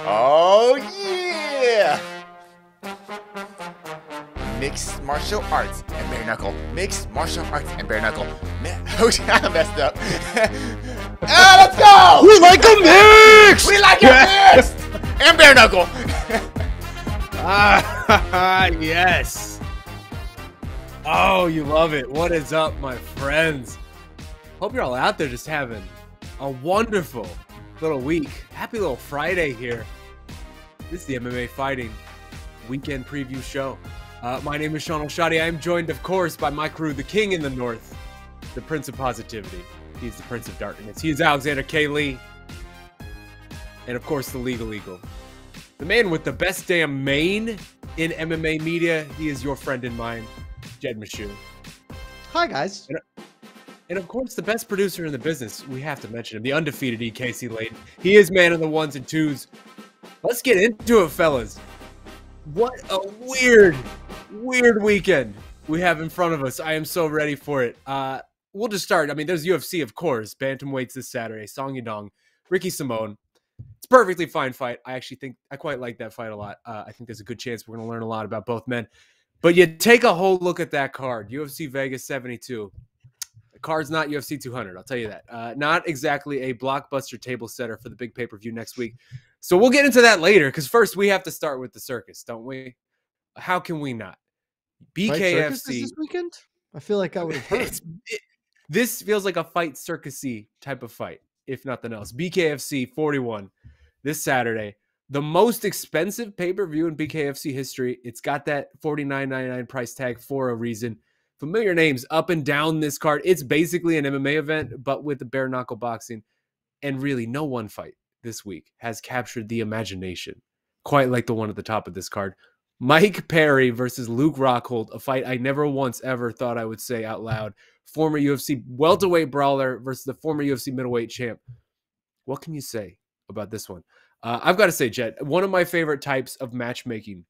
Oh yeah! Mixed martial arts and bare knuckle. Mixed martial arts and bare knuckle. I messed up. Let's go! We like a mix! We like it mixed! And bare knuckle. Yes. Oh, you love it. What is up, my friends? Hope you're all out there just having a wonderful little week. Happy little Friday here. This is the MMA Fighting Weekend Preview Show. My name is Shaun Al-Shatti. I am joined, of course, by my crew, the King in the North, the Prince of Positivity. He's the Prince of Darkness. He is Alexander K. Lee. And, of course, the Legal Eagle. The man with the best damn mane in MMA media. He is your friend and mine, Jed Meshew. Hi, guys. And of course, the best producer in the business, we have to mention him, the undefeated E.K.C. Layton. He is man of the ones and twos. Let's get into it, fellas. What a weird weekend we have in front of us. I am so ready for it. We'll just start. I mean, there's UFC, of course. Bantamweights this Saturday. Song Yadong, Ricky Simone. It's a perfectly fine fight. I actually think I quite like that fight a lot. I think there's a good chance we're going to learn a lot about both men. But you take a whole look at that card. UFC Vegas 72. Card's not UFC 200, I'll tell you that. Not exactly a blockbuster table setter for the big pay-per-view next week. So we'll get into that later, because first we have to start with the circus, don't we? How can we not? BKFC this weekend? I feel like I would have heard. This feels like a fight circusy type of fight, if nothing else. BKFC 41 this Saturday. The most expensive pay-per-view in BKFC history. It's got that $49.99 price tag for a reason. Familiar names up and down this card. It's basically an MMA event, but with the bare knuckle boxing. And really, no one fight this week has captured the imagination quite like the one at the top of this card. Mike Perry versus Luke Rockhold, a fight I never once ever thought I would say out loud. Former UFC welterweight brawler versus the former UFC middleweight champ. What can you say about this one? I've got to say, Jed, one of my favorite types of matchmaking,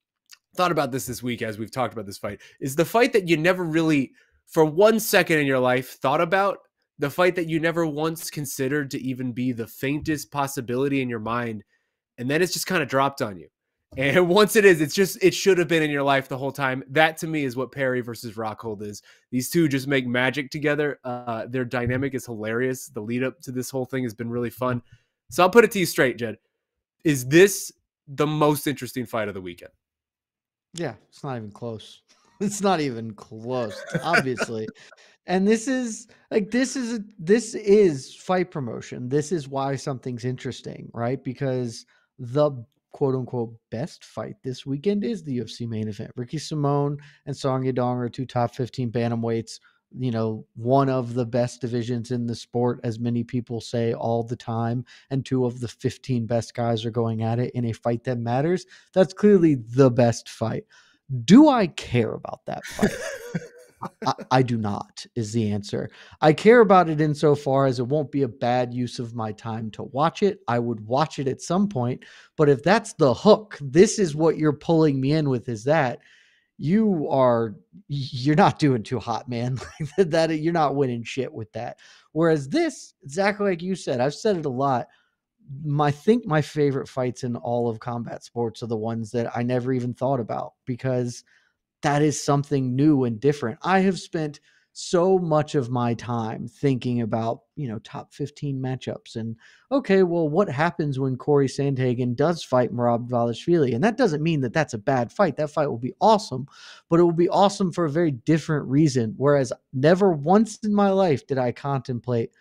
thought about this week as we've talked about this fight, is the fight that you never really, for 1 second in your life, thought about, the fight that you never once considered to even be the faintest possibility in your mind, and then it's just kind of dropped on you. And once it is, it should have been in your life the whole time. That, to me, is what Perry versus Rockhold is. These two just make magic together. Their dynamic is hilarious. The lead up to this whole thing has been really fun. So I'll put it to you straight, Jed. Is this the most interesting fight of the weekend? Yeah, it's not even close. It's not even close, obviously. And this is fight promotion. This is why something's interesting, right? Because the quote unquote best fight this weekend is the UFC main event. Ricky Simone and Song Yadong are two top 15 bantamweights. You know, one of the best divisions in the sport, as many people say all the time, and two of the 15 best guys are going at it in a fight that matters. That's clearly the best fight. Do I care about that fight? I do not, is the answer. I care about it insofar as it won't be a bad use of my time to watch it. I would watch it at some point, but if that's the hook, this is what you're pulling me in with, is that you're not doing too hot, man. That you're not winning shit with that. Whereas this, exactly like you said, I've said it a lot. I think my favorite fights in all of combat sports are the ones that I never even thought about, because that is something new and different. I have spent so much of my time thinking about, top 15 matchups and, okay, well, what happens when Corey Sandhagen does fight Merab Dvalishvili? And that doesn't mean that that's a bad fight. That fight will be awesome, but it will be awesome for a very different reason. Whereas never once in my life did I contemplate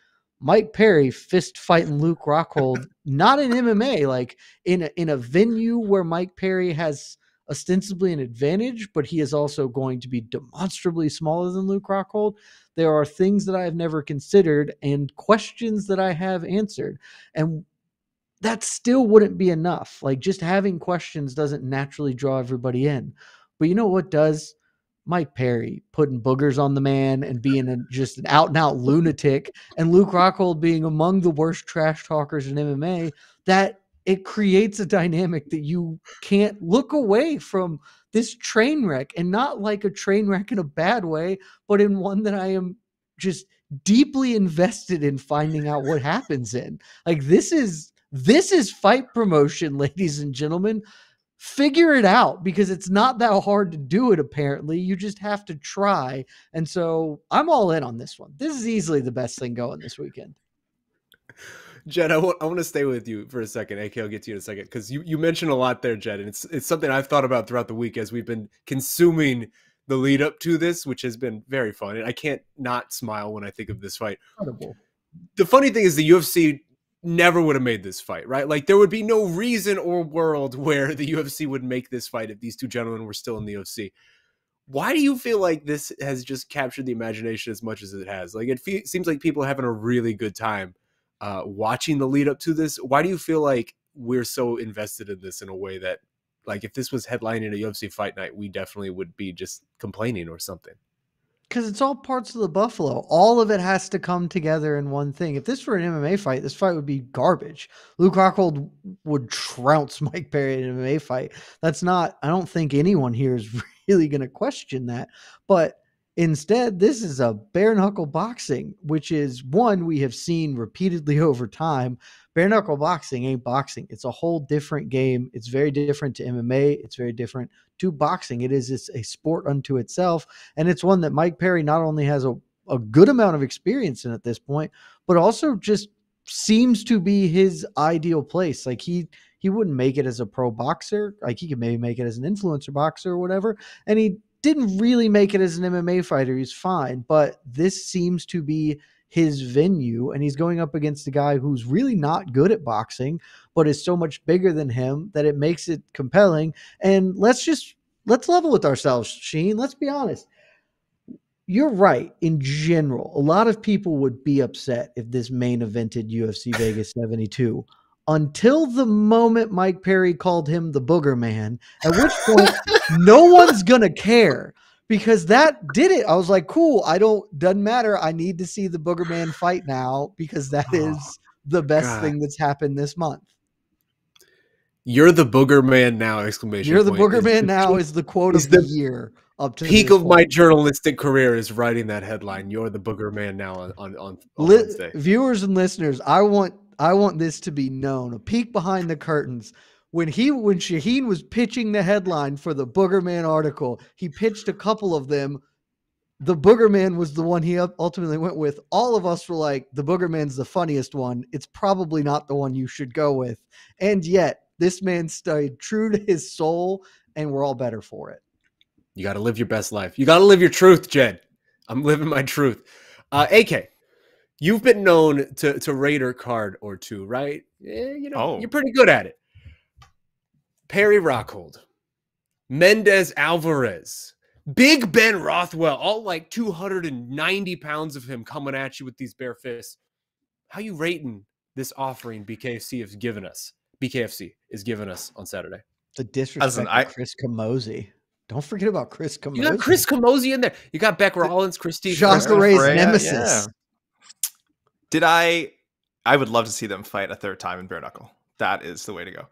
Mike Perry fist fighting Luke Rockhold, not in MMA, like in a venue where Mike Perry has ostensibly an advantage, but he is also going to be demonstrably smaller than Luke Rockhold. There are things that I have never considered and questions that I have answered. And that still wouldn't be enough. Like, just having questions doesn't naturally draw everybody in. But you know what does? Mike Perry putting boogers on the man and being just an out-and-out lunatic, and Luke Rockhold being among the worst trash talkers in MMA, that it creates a dynamic that you can't look away from this train wreck, and not like a train wreck in a bad way, but in one that I am just deeply invested in finding out what happens in. Like, this is This is fight promotion, ladies and gentlemen. Figure it out, because it's not that hard to do it. Apparently, you just have to try. And so I'm all in on this one. This is easily the best thing going this weekend. Jed, I want to stay with you for a second. AK, I'll get to you in a second, because you mentioned a lot there, Jed, and it's something I've thought about throughout the week as we've been consuming the lead up to this, which has been very fun. And I can't not smile when I think of this fight. Incredible. The funny thing is the UFC never would have made this fight, right? Like, there would be no reason or world where the UFC would make this fight if these two gentlemen were still in the UFC. Why do you feel like this has just captured the imagination as much as it has? Like, it seems like people are having a really good time watching the lead up to this. Why do you feel like we're so invested in this in a way that, like, if this was headlining a UFC fight night, we definitely would be just complaining or something? Because it's all parts of the buffalo. All of it has to come together in one thing. If this were an MMA fight, this fight would be garbage. Luke Rockhold would trounce Mike Perry in an MMA fight. That's not, I don't think anyone here is really going to question that. But instead, this is a bare knuckle boxing, which is one we have seen repeatedly over time. Bare knuckle boxing ain't boxing. It's a whole different game. It's very different to MMA. It's very different to boxing. It's a sport unto itself. And it's one that Mike Perry not only has a good amount of experience in at this point, but also just seems to be his ideal place. Like, he wouldn't make it as a pro boxer. Like, he could maybe make it as an influencer boxer or whatever. And he didn't really make it as an MMA fighter. He's fine. But this seems to be his venue, and he's going up against a guy who's really not good at boxing, but is so much bigger than him that it makes it compelling. And let's level with ourselves, Sheen. Let's be honest. You're right. In general, a lot of people would be upset if this main evented UFC Vegas 72 until the moment Mike Perry called him the Booger Man, at which point no one's going to care. Because that did it. I was like, cool. Doesn't matter. I need to see the Booger Man fight now, because that is the best thing that's happened this month. You're the Booger Man now! Exclamation You're the point. Booger Man now is the quote of the year. Up to peak of my journalistic career is writing that headline. You're the Booger Man now on Wednesday. Viewers and listeners, I want this to be known. A peek behind the curtains. When Shaheen was pitching the headline for the Booger Man article, he pitched a couple of them. The Booger Man was the one he ultimately went with. All of us were like, the Booger Man's the funniest one. It's probably not the one you should go with. And yet, this man stayed true to his soul, and we're all better for it. You got to live your best life. You got to live your truth, Jed. I'm living my truth. AK, you've been known to rate a card or two, right? You're pretty good at it. Perry Rockhold, Mendes-Alvarez, Big Ben Rothwell, all like 290 pounds of him coming at you with these bare fists. How you rating this offering BKFC is giving us on Saturday? The disrespect of Chris Camozzi. Don't forget about Chris Camozzi. You got Chris Camozzi in there. You got Beck Rollins, Christine Jacare's nemesis. Yeah. I would love to see them fight a third time in bare knuckle. That is the way to go.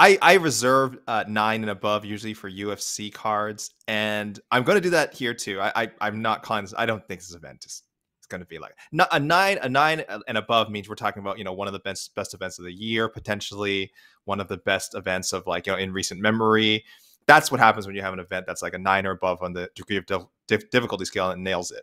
I reserve 9 and above usually for UFC cards, and I'm going to do that here too. I'm not inclined. I don't think this event is going to be like a 9 and above means we're talking about one of the best events of the year, potentially one of the best events of in recent memory. That's what happens when you have an event that's like a 9 or above on the degree of difficulty scale and it nails it.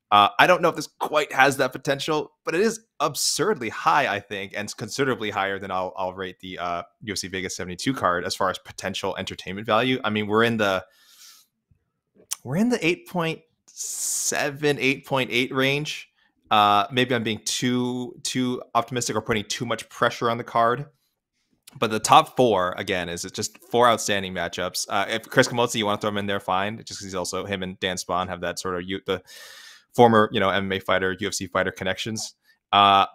I don't know if this quite has that potential, but it is absurdly high, I think, and considerably higher than I'll rate the UFC Vegas 72 card as far as potential entertainment value. I mean, we're in the 8.7, 8.8 range. Maybe I'm being too optimistic or putting too much pressure on the card. But the top 4, again, is just 4 outstanding matchups. If Chris Camozzi, you want to throw him in there, fine. Just because he's also, him and Dan Spahn have that sort of the former, MMA fighter, UFC fighter connections. I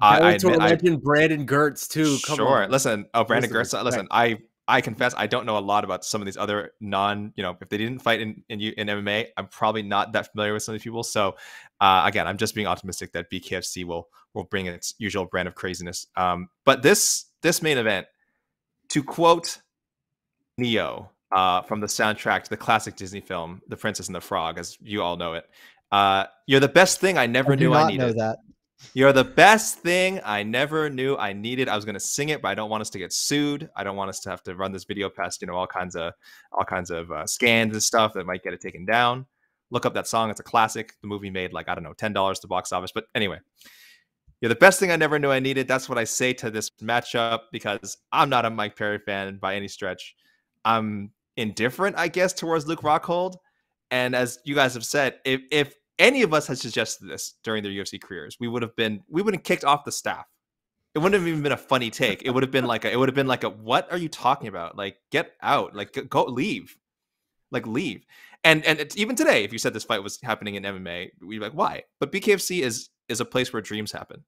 legend Brandon Gertz too. Come on. Listen. Oh, Brandon Gertz. Listen, I confess I don't know a lot about some of these other if they didn't fight in MMA, I'm probably not that familiar with some of these people. So again, I'm just being optimistic that BKFC will bring its usual brand of craziness. But this main event, to quote Neo from the soundtrack to the classic Disney film, The Princess and the Frog, as you all know it. You're the best thing I never knew I needed. Know that. You're the best thing I never knew I needed. I was gonna sing it, but I don't want us to get sued. I don't want us to have to run this video past all kinds of scans and stuff that might get it taken down. Look up that song; it's a classic. The movie made like I don't know $10 to box office, but anyway, you're the best thing I never knew I needed. That's what I say to this matchup because I'm not a Mike Perry fan by any stretch. I'm indifferent, I guess, towards Luke Rockhold. And as you guys have said, if any of us had suggested this during their UFC careers, we would have kicked off the staff. It wouldn't have even been a funny take. It would have been like a what are you talking about? Like get out, like go leave, like leave. And it's, even today, if you said this fight was happening in MMA, we'd be like, why? But BKFC is a place where dreams happen.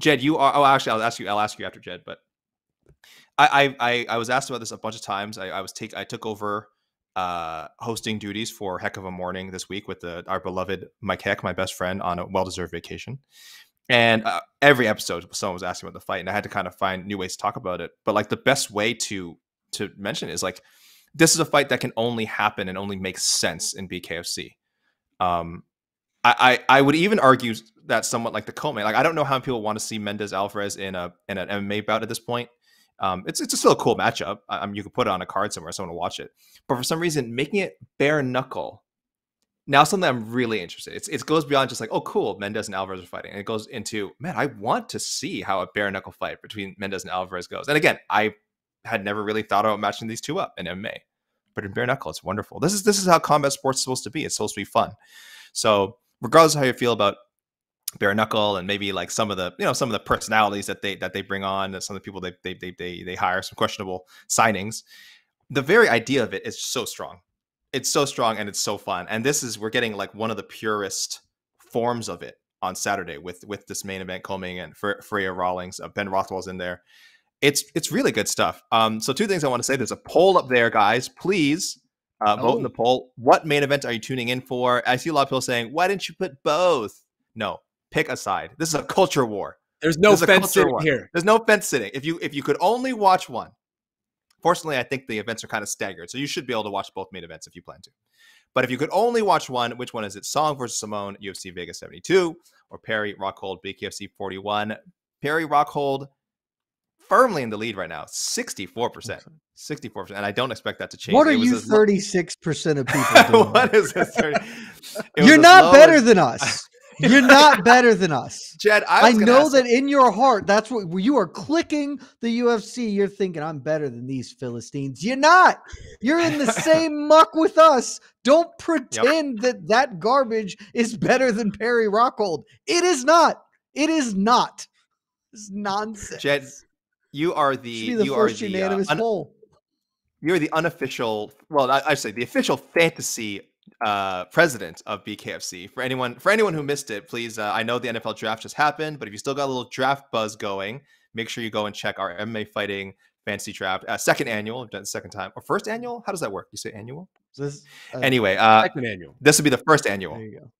Jed, you are. Oh, actually, I'll ask you after Jed. But I was asked about this a bunch of times. I took over hosting duties for Heck of a Morning this week with our beloved Mike Heck, my best friend, on a well-deserved vacation. And every episode, someone was asking about the fight, and I had to kind of find new ways to talk about it. But like the best way to mention is like this is a fight that can only happen and only make sense in BKFC. I would even argue that somewhat like the co-main. Like I don't know how people want to see Mendes-Alvarez in an MMA bout at this point. It's still a cool matchup. You could put it on a card somewhere, someone will watch it. But for some reason, making it bare knuckle now something I'm really interested. It goes beyond just like, oh cool, Mendes and Alvarez are fighting. And it goes into, man, I want to see how a bare knuckle fight between Mendes and Alvarez goes. And again, I had never really thought about matching these two up in MMA, but in bare knuckle, it's wonderful. This is how combat sports is supposed to be. It's supposed to be fun. So regardless of how you feel about bare knuckle and maybe like some of the personalities that they bring on, and some of the people they hire, some questionable signings, the very idea of it is so strong. It's so strong and it's so fun. And we're getting like one of the purest forms of it on Saturday with this main event coming in for Freya Rawlings. Ben Rothwell's in there. It's really good stuff. So two things I want to say. There's a poll up there, guys. Please vote in the poll. What main event are you tuning in for? I see a lot of people saying, why didn't you put both? No, pick a side. This is a culture war. There's no fence sitting here. There's no fence sitting. If you could only watch one. Fortunately, I think the events are kind of staggered, so you should be able to watch both main events if you plan to. But if you could only watch one, which one is it? Song versus Simone, UFC Vegas 72, or Perry Rockhold, BKFC 41? Perry Rockhold firmly in the lead right now, 64%. 64%, and I don't expect that to change. What are you 36% of people doing? What is this? You're not better than us. You're not better than us. Jed, I know that in your heart, that's what you are clicking the UFC. You're thinking, I'm better than these Philistines. You're not. You're in the same muck with us. Don't pretend that garbage is better than Perry Rockhold. It is not. It is not. It's nonsense. Jed, you are the unanimous poll. You're the unofficial, well, I say the official fantasy president of BKFC. For anyone who missed it, please, I know the NFL draft just happened, but if you still got a little draft buzz going, make sure you go and check our MMA fighting fantasy draft. Second annual, I've done it the second time. Or first annual? How does that work? You say annual? Anyway, second annual. This would be the first annual. There you go.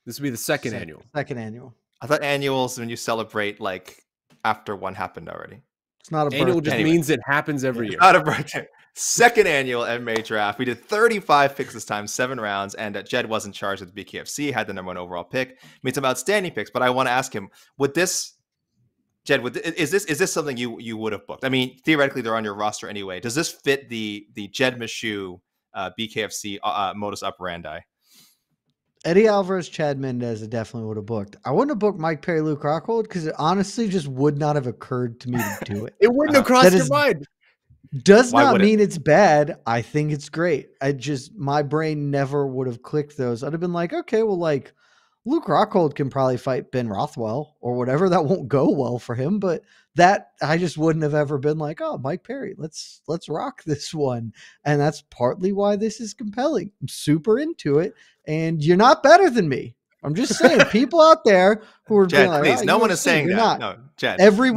This would be the second annual. Second annual. I thought annuals when you celebrate like after one happened already. It's not a birthday. Annual just means it happens every year. Not a birthday. Second annual MMA draft. We did 35 picks this time, 7 rounds, and Jed was in charge of the BKFC, had the #1 overall pick, made some outstanding picks. But I want to ask him, is this something you would have booked? I mean, theoretically, they're on your roster anyway. Does this fit the Jed Meshew BKFC modus operandi? Eddie Alvarez, Chad Mendes, I definitely would have booked. I wouldn't have booked Mike Perry, Luke Rockhold because it honestly just would not have occurred to me to do it. It wouldn't have crossed your mind. Does not mean it's bad. I think it's great. My brain never would have clicked those. I'd have been like, okay, well, like Luke Rockhold can probably fight Ben Rothwell or whatever. That won't go well for him, but that I just wouldn't have ever been like, oh, Mike Perry, let's rock this one. And that's partly why this is compelling. I'm super into it. And you're not better than me. I'm just saying, people out there who are Jed, being like, please, oh, no one UFC, is saying that. not. No, Jed, every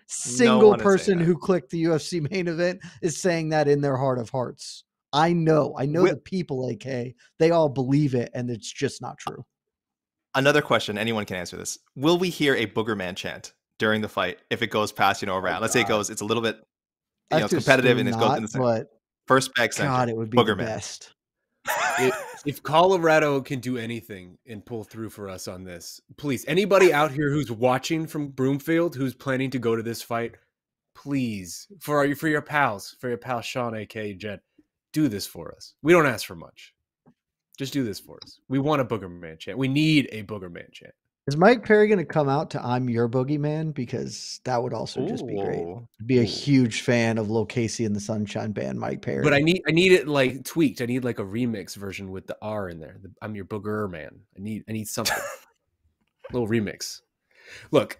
single no person who clicked the UFC main event is saying that in their heart of hearts. I know the people, AK, they all believe it, and it's just not true. Another question, anyone can answer this. Will we hear a Boogerman chant during the fight if it goes past, a round? Let's say it's a little bit, it's competitive and it goes in the but first back center. God, it would be Boogerman. the best. If Colorado can do anything and pull through for us on this, please, anybody out here who's watching from Broomfield, who's planning to go to this fight, please, for your pal Shaun, aka Jed, do this for us. We don't ask for much. Just do this for us. We want a Booger Man chant. We need a Booger Man chant. Is Mike Perry going to come out to "I'm Your Boogeyman"? Because that would also just be great. Be a huge fan of Lil Casey and the Sunshine Band, Mike Perry. But I need it like tweaked. I need like a remix version with the R in there. I'm your Booger Man. I need something. A little remix. Look,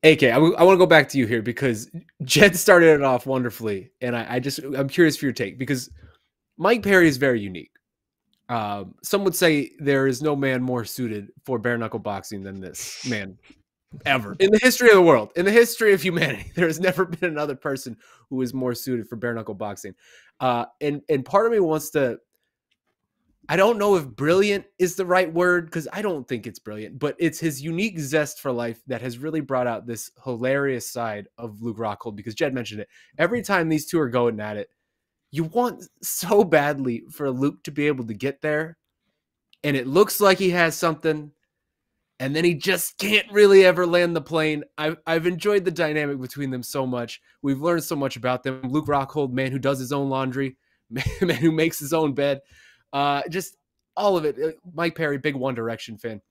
AK, I want to go back to you here because Jed started it off wonderfully, and I'm curious for your take because Mike Perry is very unique. Some would say there is no man more suited for bare knuckle boxing than this man ever in the history of the world, in the history of humanity. There has never been another person who is more suited for bare knuckle boxing. And part of me wants to, I don't know if brilliant is the right word because I don't think it's brilliant, but it's his unique zest for life that has really brought out this hilarious side of Luke Rockhold because Jed mentioned it. Every time these two are going at it, you want so badly for Luke to be able to get there, and it looks like he has something, and then he just can't really ever land the plane. I've enjoyed the dynamic between them so much. We've learned so much about them. Luke Rockhold, man who does his own laundry, man who makes his own bed. Just all of it. Mike Perry, big One Direction fan.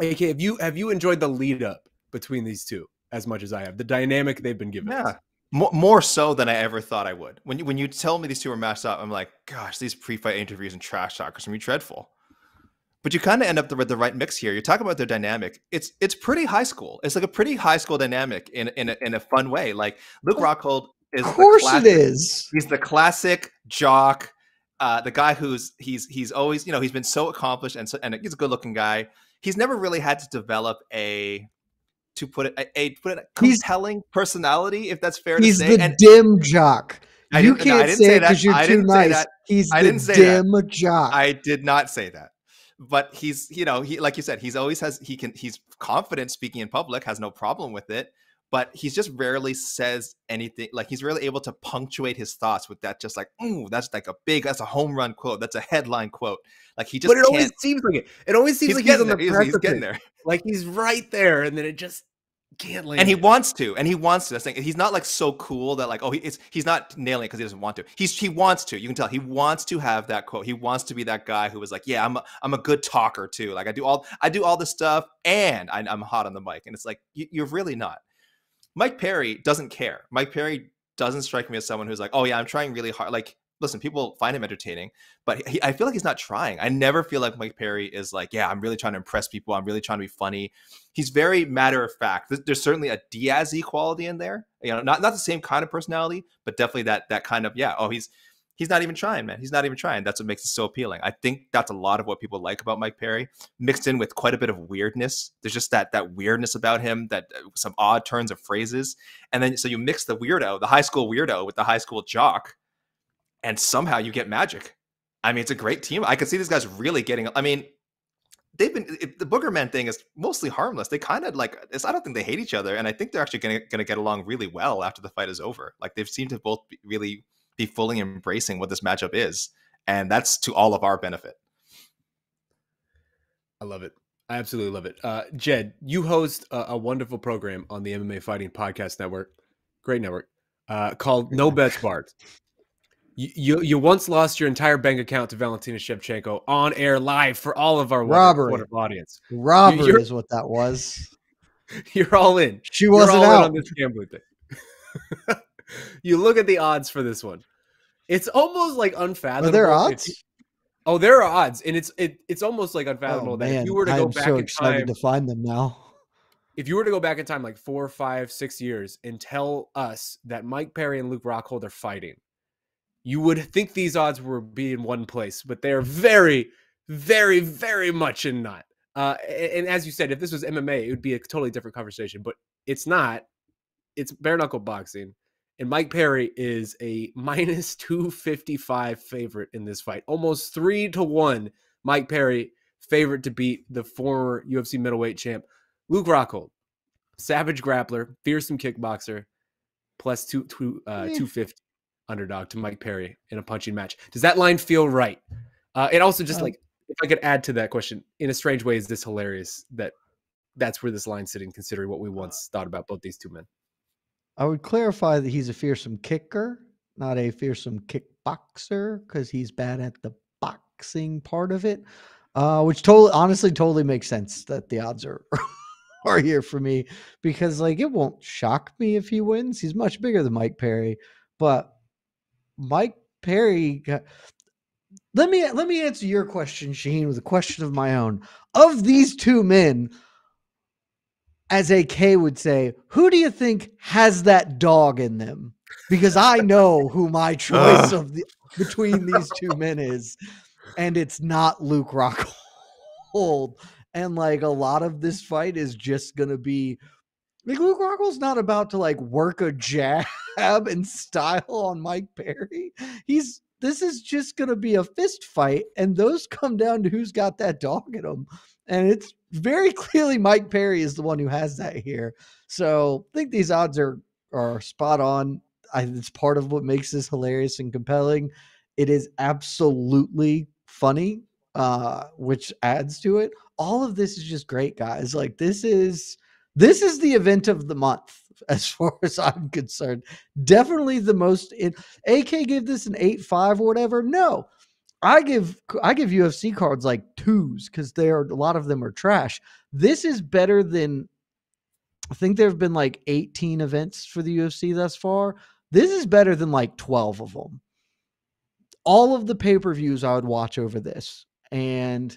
AK, have you enjoyed the lead up between these two as much as I have? The dynamic they've been given. Yeah. More so than I ever thought I would. When you tell me these two are matched up, I'm like, gosh, these pre-fight interviews and trash talkers are going to be dreadful. But you kind of end up with the right mix here. You're talking about their dynamic. It's pretty high school. It's like a pretty high school dynamic in a fun way. Like Luke Rockhold is, of course, it is. He's the classic jock, the guy he's always, he's been so accomplished and he's a good looking guy. He's never really had to develop a compelling personality, if that's fair to say. He's the dim jock. You can't say it because you're too nice. He's the dim jock. I did not say that. But he's, he like you said, he's confident speaking in public, has no problem with it. But he's just rarely says anything. Like he's rarely able to punctuate his thoughts with that. Just like, ooh, that's a home run quote. That's a headline quote. Like he just. But it always seems like it. It always seems like he's on the precipice. He's getting there. Like he's right there, and then it just can't land. And he wants to. That's the thing. He's not like so cool that like, he's not nailing it because he doesn't want to. He wants to. You can tell he wants to have that quote. He wants to be that guy who was like, yeah, I'm a good talker too. Like I do all this stuff, and I'm hot on the mic. And it's like you're really not. Mike Perry doesn't care. Mike Perry doesn't strike me as someone who's like, oh yeah, I'm trying really hard. Like, listen, people find him entertaining, but I feel like he's not trying. I never feel like Mike Perry is like, yeah, I'm really trying to impress people. I'm really trying to be funny. He's very matter of fact. There's certainly a Diaz-y quality in there. Not the same kind of personality, but definitely that kind of, yeah. Oh, he's not even trying, man. He's not even trying. That's what makes it so appealing. I think that's a lot of what people like about Mike Perry, mixed in with quite a bit of weirdness. There's just that weirdness about him, that some odd turns of phrases. And then so you mix the high school weirdo with the high school jock, and somehow you get magic. I mean, it's a great team. I can see these guys really getting, I mean, the Booger Man thing is mostly harmless. They kind of like, I don't think they hate each other. And I think they're actually going to get along really well after the fight is over. Like they've seemed to both really be fully embracing what this matchup is. And that's to all of our benefit. I love it. I absolutely love it. Jed, you host a wonderful program on the MMA Fighting Podcast Network. Great network. Called No Bets Barred. You once lost your entire bank account to Valentina Shevchenko on air live for all of our wonderful audience. Robbery is what that was. You're all in. She wasn't out on this gambling thing. You look at the odds for this one. It's almost like unfathomable. Are there odds? There are odds, and it's almost like unfathomable that if you were to go back in time, excited to find them now. If you were to go back in time like 4, 5, 6 years and tell us that Mike Perry and Luke Rockhold are fighting, you would think these odds would be in one place, but they're very, very, very much in not. And as you said, if this was MMA, it would be a totally different conversation, but it's not. It's bare knuckle boxing. And Mike Perry is a minus 255 favorite in this fight. Almost 3-1 Mike Perry favorite to beat the former UFC middleweight champ. Luke Rockhold, savage grappler, fearsome kickboxer, plus 250 underdog to Mike Perry in a punching match. Does that line feel right? And also just like if I could add to that question, in a strange way, is this hilarious that that's where this line's sitting, considering what we once thought about both these two men? I would clarify that he's a fearsome kicker, not a fearsome kickboxer, because he's bad at the boxing part of it. Which totally makes sense that the odds are are here for me, because like it won't shock me if he wins. He's much bigger than Mike Perry, but Mike Perry. Let me answer your question, Sheen, with a question of my own. Of these two men, as AK would say, who do you think has that dog in them? Because I know who my choice between these two men is, and it's not Luke Rockhold. And like a lot of this fight is just gonna be like Luke Rockhold's not about to like work a jab and style on Mike Perry. This is just gonna be a fist fight, and those come down to who's got that dog in them. And it's very clearly Mike Perry is the one who has that here. So I think these odds are spot on. It's part of what makes this hilarious and compelling. It is absolutely funny, which adds to it. All of this is just great, guys. Like this is the event of the month as far as I'm concerned. Definitely the most. AK gave this an 8.5 or whatever. No, I give UFC cards like 2s because a lot of them are trash. This is better than, I think there have been like 18 events for the UFC thus far. This is better than like 12 of them. All of the pay-per-views I would watch over this, and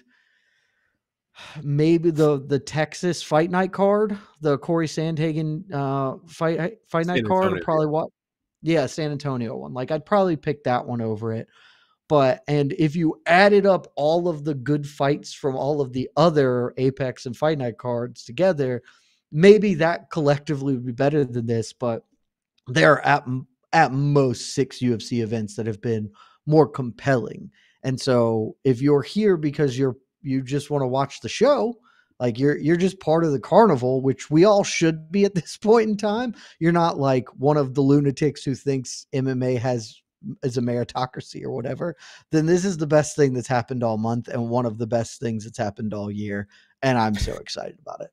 maybe the Texas Fight Night card, the Corey Sandhagen fight night card, probably what? Yeah, San Antonio one. Like I'd probably pick that one over it. And if you added up all of the good fights from all of the other Apex and Fight Night cards together, maybe that collectively would be better than this. But there are at most 6 UFC events that have been more compelling. And so if you're here because you just want to watch the show, like you're just part of the carnival, which we all should be at this point in time. You're not like one of the lunatics who thinks MMA is a meritocracy or whatever. Then this is the best thing that's happened all month and one of the best things that's happened all year. And I'm so excited about it.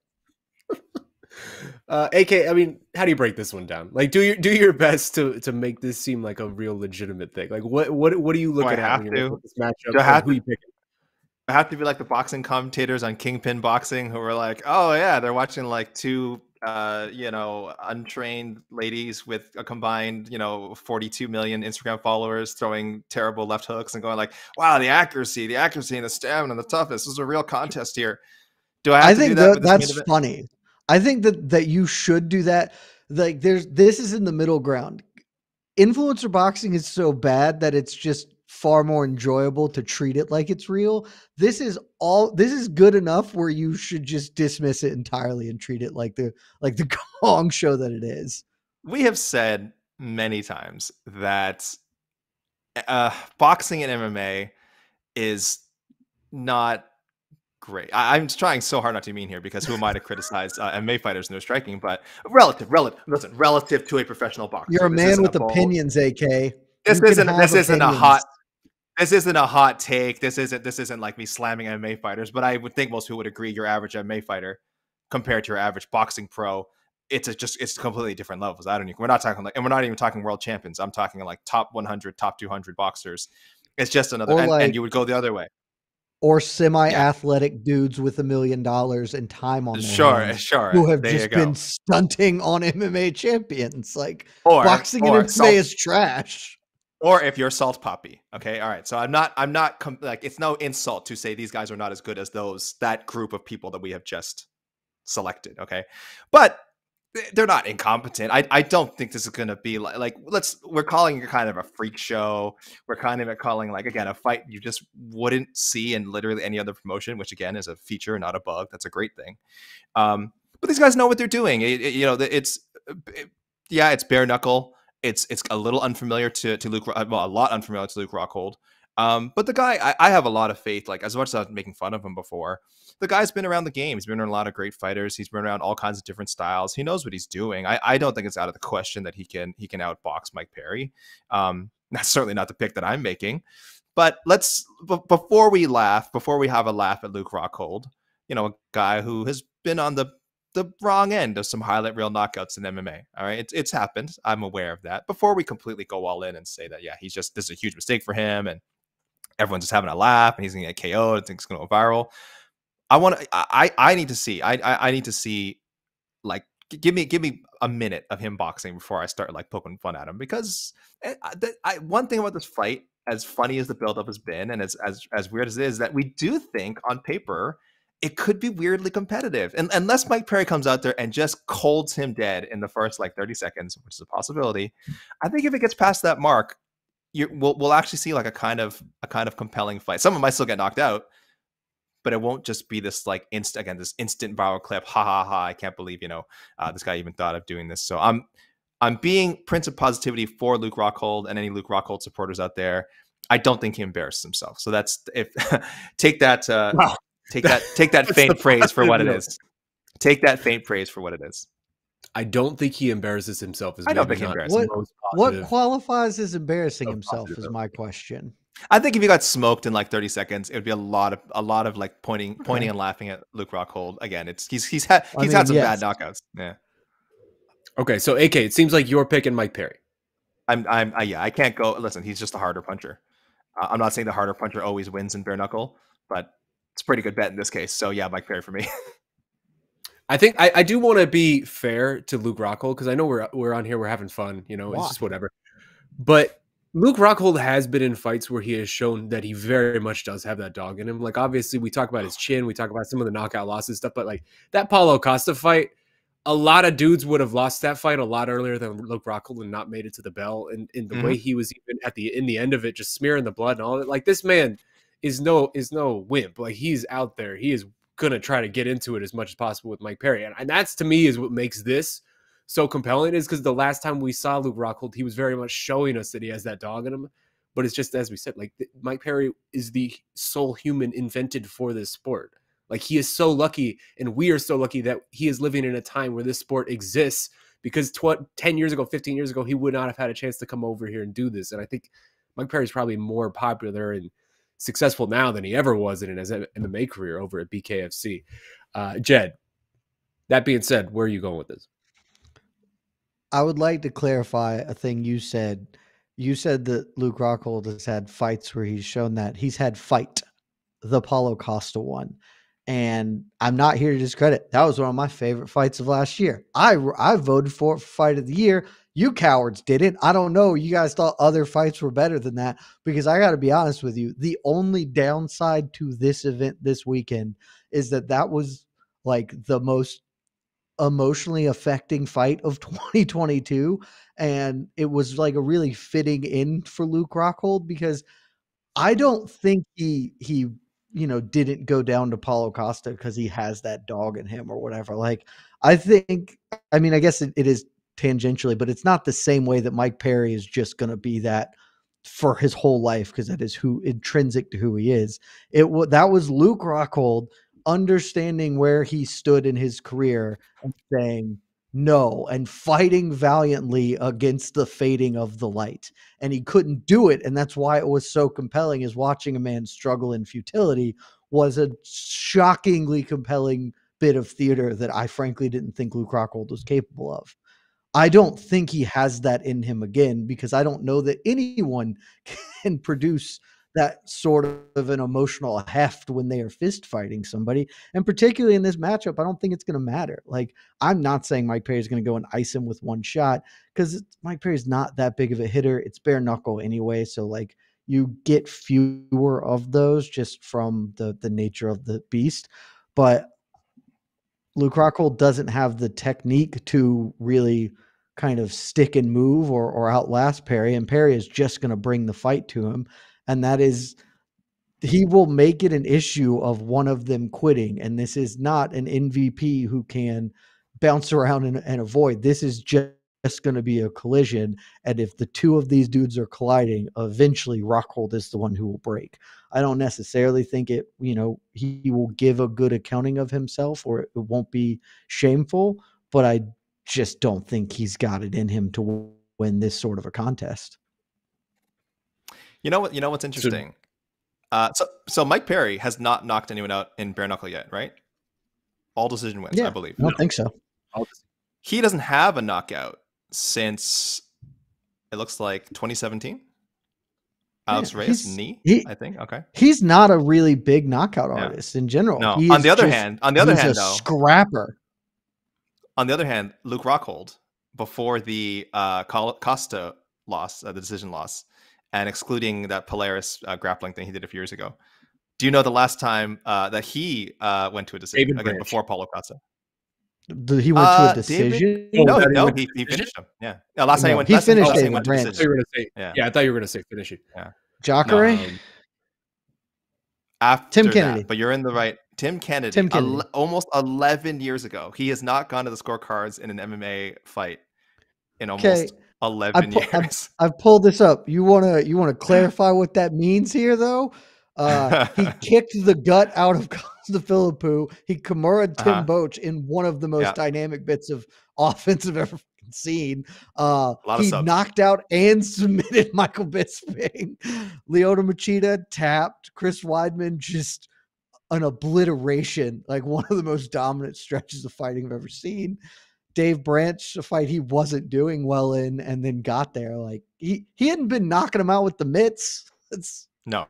AK, I mean, how do you break this one down? Like, do your best to make this seem like a real legitimate thing. Like, what are you looking at when you're looking at this matchup? Who you picking? I have to be like the boxing commentators on Kingpin Boxing who are like, oh yeah, they're watching like two untrained ladies with a combined 42 million Instagram followers throwing terrible left hooks and going like, wow, the accuracy and the stamina and the toughness. This is a real contest here. Do I have to do that? That's funny. I think that you should do that. Like this is in the middle ground. Influencer boxing is so bad that it's just far more enjoyable to treat it like it's real. This is good enough where you should just dismiss it entirely and treat it like the Gong show that it is. We have said many times that boxing and MMA is not great. I'm trying so hard not to be mean here because who am I to criticize MMA fighters and their striking? But relative to a professional boxer. You're a man with opinions, AK. This isn't a hot take. This isn't like me slamming MMA fighters, but I would think most people would agree your average MMA fighter compared to your average boxing pro, it's completely different levels. We're not even talking world champions. I'm talking like top 100, top 200 boxers. It's just another, and you would go the other way. Or semi-athletic dudes with $1 million and time on their hands who have just been stunting on MMA champions. Like boxing and MMA is trash. Or if you're Salt Poppy, okay, all right. So I'm not like, it's no insult to say these guys are not as good as that group of people that we have just selected, okay, but they're not incompetent. I don't think this is going to be like we're calling it kind of a freak show. We're kind of calling like, again, a fight you just wouldn't see in literally any other promotion, which again is a feature, not a bug. That's a great thing. But these guys know what they're doing. It's bare knuckle. It's a little unfamiliar to Luke, a lot unfamiliar to Luke Rockhold. But the guy, I have a lot of faith. Like, as much as I was making fun of him before, the guy's been around the game. He's been around a lot of great fighters. He's been around all kinds of different styles. He knows what he's doing. I don't think it's out of the question that he can outbox Mike Perry. That's certainly not the pick that I'm making. But before we have a laugh at Luke Rockhold, a guy who has been on the wrong end of some highlight reel knockouts in MMA. All right, it's happened. I'm aware of that. Before we completely go all in and say that, yeah, this is a huge mistake for him, and everyone's just having a laugh, and he's gonna get KO'd, and things gonna go viral. I need to see. I need to see, like, give me a minute of him boxing before I start like poking fun at him, because one thing about this fight, as funny as the buildup has been, and as weird as it is, that we do think on paper it could be weirdly competitive, and unless Mike Perry comes out there and just colds him dead in the first like 30 seconds, which is a possibility. I think if it gets past that mark, we'll actually see like a kind of compelling fight. Someone might still get knocked out, but it won't just be this like instant viral clip. Ha ha ha! I can't believe this guy even thought of doing this. So I'm being Prince of Positivity for Luke Rockhold and any Luke Rockhold supporters out there. I don't think he embarrassed himself. So that's take that. Wow. Take that faint praise for what it is. Take that faint praise for what it is. I don't think he embarrasses himself. I don't think he embarrasses. What qualifies as embarrassing himself is my question. I think if he got smoked in like 30 seconds, it would be a lot of like pointing and laughing at Luke Rockhold. Again, he's had some bad knockouts. Yeah. Okay, so AK, it seems like you're picking Mike Perry. I can't go. Listen, he's just a harder puncher. I'm not saying the harder puncher always wins in bare knuckle, but it's a pretty good bet in this case. So yeah, Mike Perry for me. I think I do want to be fair to Luke Rockhold, because I know we're on here, we're having fun, it's just whatever. But Luke Rockhold has been in fights where he has shown that he very much does have that dog in him. Like, obviously, we talk about his chin, we talk about some of the knockout losses stuff, but like that Paulo Costa fight, a lot of dudes would have lost that fight a lot earlier than Luke Rockhold and not made it to the bell. And in the way he was even in the end of it, just smearing the blood and all that. Like, this man is no wimp. Like, he's out there. He is gonna try to get into it as much as possible with Mike Perry, and that's, to me, is what makes this so compelling, is because the last time we saw Luke Rockhold, he was very much showing us that he has that dog in him. But it's just, as we said, like, Mike Perry is the sole human invented for this sport. Like, he is so lucky, and we are so lucky that he is living in a time where this sport exists, because 10 years ago, 15 years ago, he would not have had a chance to come over here and do this. And I think Mike Perry is probably more popular and successful now than he ever was in his MMA career over at BKFC. Jed, that being said, where are you going with this? I would like to clarify a thing you said. You said that Luke Rockhold has had fights where he's shown that he's had the Paulo Costa one. And I'm not here to discredit. That was one of my favorite fights of last year. I voted for it for fight of the year. You cowards didn't. I don't know. You guys thought other fights were better than that, because I got to be honest with you. The only downside to this event this weekend is that was like the most emotionally affecting fight of 2022. And it was like a really fitting end for Luke Rockhold, because I don't think he didn't go down to Paulo Costa because he has that dog in him or whatever. Like, I guess it is tangentially, but it's not the same way that Mike Perry is just going to be that for his whole life, because that is intrinsic to who he is. That was Luke Rockhold understanding where he stood in his career and saying no, and fighting valiantly against the fading of the light. And he couldn't do it. And that's why it was so compelling, is watching a man struggle in futility was a shockingly compelling bit of theater that I frankly didn't think Luke Rockhold was capable of. I don't think he has that in him again, because I don't know that anyone can produce that sort of an emotional heft when they are fist fighting somebody. And particularly in this matchup, I don't think it's going to matter. Like, I'm not saying Mike Perry is going to go and ice him with one shot, because Mike Perry's not that big of a hitter. It's bare knuckle anyway. So like, you get fewer of those just from the nature of the beast. But Luke Rockhold doesn't have the technique to really kind of stick and move or outlast Perry. And Perry is just going to bring the fight to him. And that is, he will make it an issue of one of them quitting. And this is not an MVP who can bounce around and avoid. This is just going to be a collision. And if the two of these dudes are colliding, eventually Rockhold is the one who will break. I don't necessarily think he will give a good accounting of himself, or it won't be shameful, but I just don't think he's got it in him to win this sort of a contest. You know what's interesting? So Mike Perry has not knocked anyone out in bare knuckle yet, right? All decision wins, Yeah, I believe. I don't think so. He doesn't have a knockout since it looks like 2017. Alex Yeah, Reyes knee, I think. Okay. He's not a really big knockout Yeah. artist in general. No. He On is the other just- hand, he's a though, scrapper. on the other hand, Luke Rockhold, before the Costa loss, the decision loss, and excluding that Polaris grappling thing he did a few years ago, do you know the last time that he went to a decision David again Branch. before Paulo Costa? He went to a decision. No, he finished him. Yeah. Last time he No, went. he last time finished last time David went to Branch. I thought you decision. were gonna say, Yeah. I thought you were gonna say finish it. Jacare? After Tim Kennedy. that, but you're in the right. Tim Kennedy. Tim Kennedy. Almost 11 years ago. He has not gone to the scorecards in an MMA fight in almost 11 years. I've pulled this up. You wanna clarify what that means here, though? He kicked the gut out of Costa Philippou. He Kimura Tim Boach in one of the most dynamic bits of offense I've ever seen. He knocked out and submitted Michael Bisping. Lyoto Machida tapped. Chris Weidman, just an obliteration, like one of the most dominant stretches of fighting I've ever seen. Dave Branch, a fight he wasn't doing well in, and then got there. Like he hadn't been knocking him out with the mitts. No.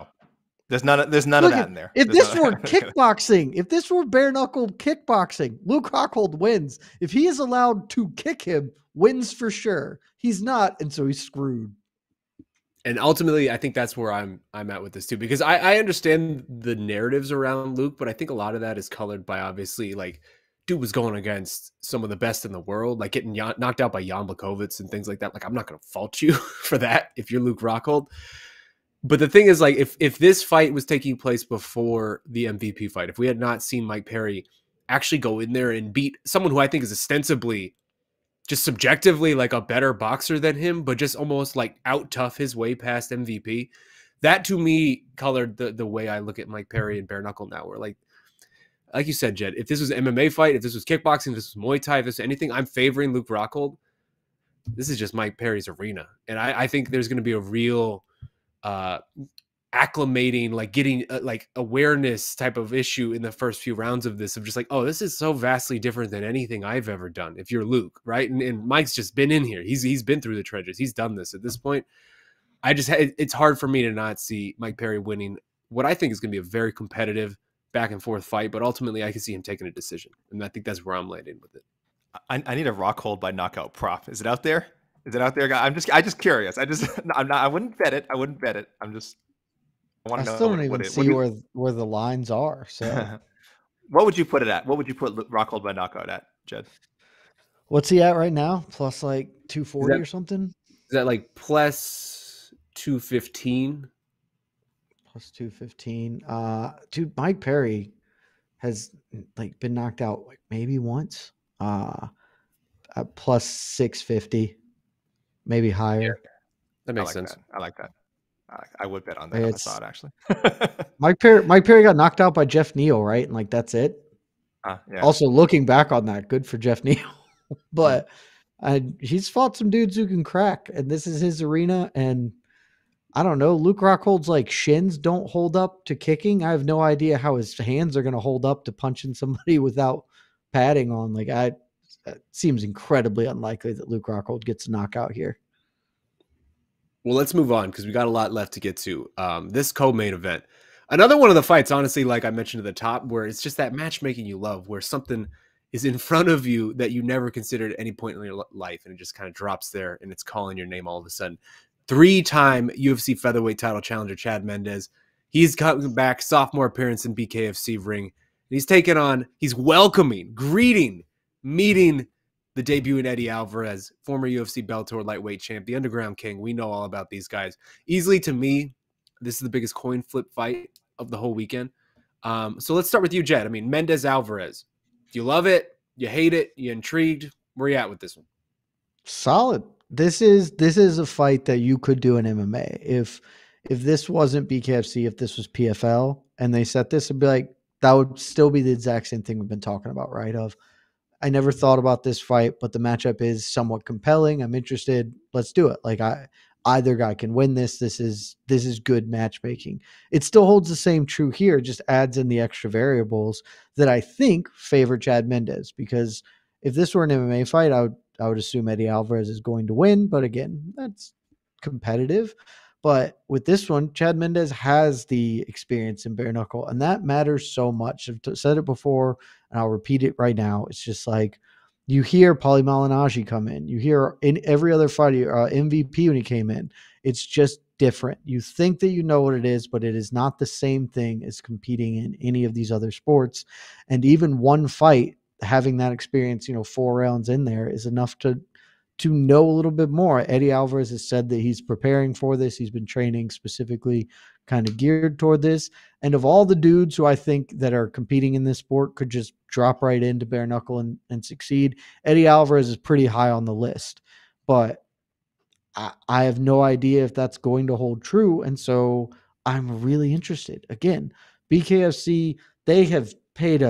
There's none of that in there. If this were kickboxing, if this were bare knuckle kickboxing, Luke Rockhold wins. If he is allowed to kick him, wins for sure. He's not, and so he's screwed. And ultimately, I think that's where I'm at with this too, because I understand the narratives around Luke, but I think a lot of that is colored by obviously like dude was going against some of the best in the world, like getting knocked out by Jan Blachowicz and things like that. Like I'm not going to fault you for that if you're Luke Rockhold. But the thing is, like, if this fight was taking place before the MVP fight, if we had not seen Mike Perry actually go in there and beat someone who I think is ostensibly, just subjectively, like a better boxer than him, but just almost like out tough his way past MVP, that to me colored the way I look at Mike Perry and bare knuckle now. Where like you said, Jed, if this was an MMA fight, if this was kickboxing, if this was Muay Thai, if this was anything, I'm favoring Luke Rockhold. This is just Mike Perry's arena, and I think there's going to be a real acclimating, like getting like awareness type of issue in the first few rounds of this, of just like, oh, this is so vastly different than anything I've ever done. If you're Luke, right? And Mike's just been in here. He's been through the trenches. He's done this at this point. It's hard for me to not see Mike Perry winning what I think is going to be a very competitive back and forth fight, but ultimately I can see him taking a decision. And I think that's where I'm landing with it. I need a Rockhold by knockout prop. Is it out there? Is it out there, guy? I'm just curious. I wouldn't bet it. I want to know. I still don't even see where the lines are. So, what would you put it at? What would you put Rockhold by knockout at, Jed? What's he at right now? Plus like 240 or something? Is that like plus 215? Plus 215. Dude, Mike Perry has like been knocked out like maybe once. At plus 650. Maybe higher. Yeah, that makes sense. I like that. I would bet on that if I saw it, actually. Mike Perry got knocked out by Jeff Neal, right? And like that's it. Yeah. Also, looking back on that, good for Jeff Neal. But he's fought some dudes who can crack, and this is his arena. And I don't know, Luke Rockhold's like shins don't hold up to kicking. I have no idea how his hands are going to hold up to punching somebody without padding on. Like it seems incredibly unlikely that Luke Rockhold gets a knockout here. Well, let's move on because we got a lot left to get to. This co-main event, another one of the fights, honestly, like I mentioned at the top, where it's just that matchmaking you love, where something is in front of you that you never considered at any point in your life, and it just kind of drops there, and it's calling your name all of a sudden. 3-time UFC featherweight title challenger Chad Mendes. He's coming back, sophomore appearance in BKFC ring. And he's welcoming, greeting, meeting the debuting Eddie Alvarez, former UFC Bellator lightweight champ, the Underground King. We know all about these guys. Easily, to me, this is the biggest coin flip fight of the whole weekend. So let's start with you, Jed. I mean, Mendes-Alvarez. Do you love it? You hate it? You intrigued? Where you at with this one? Solid. This is a fight that you could do in MMA. If this wasn't BKFC, if this was PFL, and they set this, it'd be like, that would still be the exact same thing we've been talking about, right? I never thought about this fight, but the matchup is somewhat compelling. I'm interested. Let's do it. Like either guy can win this. This is good matchmaking. It still holds the same true here, just adds in the extra variables that I think favor Chad Mendes, because if this were an MMA fight, I would assume Eddie Alvarez is going to win, but again, that's competitive. But with this one, Chad Mendes has the experience in bare knuckle, and that matters so much. I've said it before, and I'll repeat it right now. It's just like you hear Paulie Malignaggi come in. You hear in every other fight, MVP when he came in. It's just different. You think that you know what it is, but it is not the same thing as competing in any of these other sports. And even one fight, having that experience, 4 rounds in there is enough to know a little bit more. Eddie Alvarez has said that he's preparing for this. He's been training specifically kind of geared toward this. And of all the dudes who I think that are competing in this sport could just drop right into bare knuckle and succeed, Eddie Alvarez is pretty high on the list. But I have no idea if that's going to hold true. And so I'm really interested. Again, BKFC, they have paid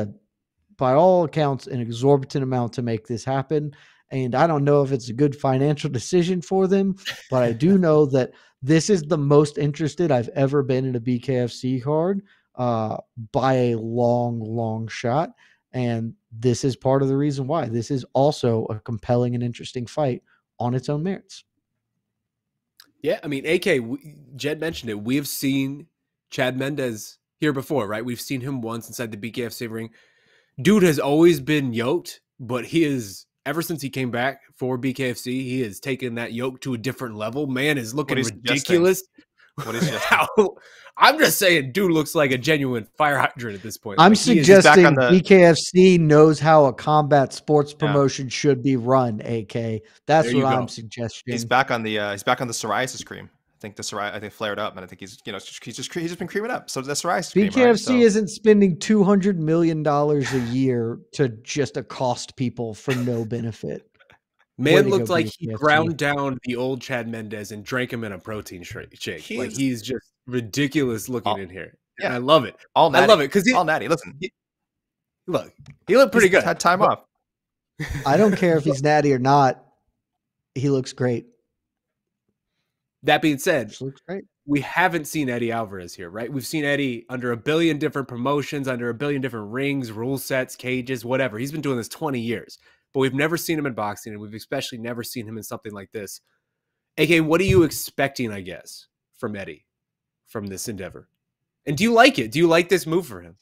by all accounts, an exorbitant amount to make this happen. And I don't know if it's a good financial decision for them, but I do know that this is the most interested I've ever been in a BKFC card by a long, long shot. And this is part of the reason why. This is also a compelling and interesting fight on its own merits. Yeah, I mean, AK, Jed mentioned it. We've seen Chad Mendes here before, right? We've seen him once inside the BKFC ring. Dude has always been yoked, but he is, ever since he came back for BKFC, he has taken that yoke to a different level. Man is looking ridiculous. What is I'm just saying, dude looks like a genuine fire hydrant at this point. I'm suggesting BKFC knows how a combat sports promotion should be run. AK, that's what I'm suggesting. He's back on the psoriasis cream. I think flared up, and I think he's just been creaming up. So the psoriasis cream, BKFC isn't spending $200 million a year to just accost people for no benefit. Man looked like he ground down the old Chad Mendes and drank him in a protein shake. He's just ridiculous looking in here. Yeah, and I love it. I love it because all natty. Listen, he looked pretty good. Had time off. I don't care if he's natty or not. He looks great. That being said, looks great. We haven't seen Eddie Alvarez here, right? We've seen Eddie under a billion different promotions, under a billion different rings, rule sets, cages, whatever. He's been doing this 20 years. But we've never seen him in boxing, and we've especially never seen him in something like this. AK, what are you expecting, I guess, from Eddie from this endeavor? And do you like it? Do you like this move for him?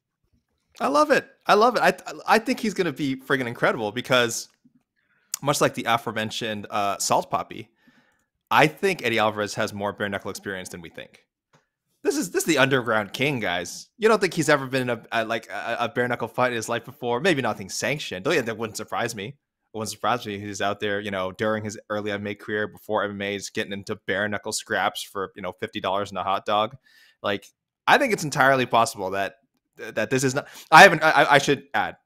I love it. I think he's going to be friggin' incredible because much like the aforementioned Salt Poppy, I think Eddie Alvarez has more bare knuckle experience than we think. This is the underground king, guys. You don't think he's ever been in a bare knuckle fight in his life before? Maybe nothing sanctioned. Oh yeah, that wouldn't surprise me. It wouldn't surprise me. He's out there, during his early MMA career before MMA, is getting into bare knuckle scraps for $50 in a hot dog. Like, I think it's entirely possible that this is not. I should add,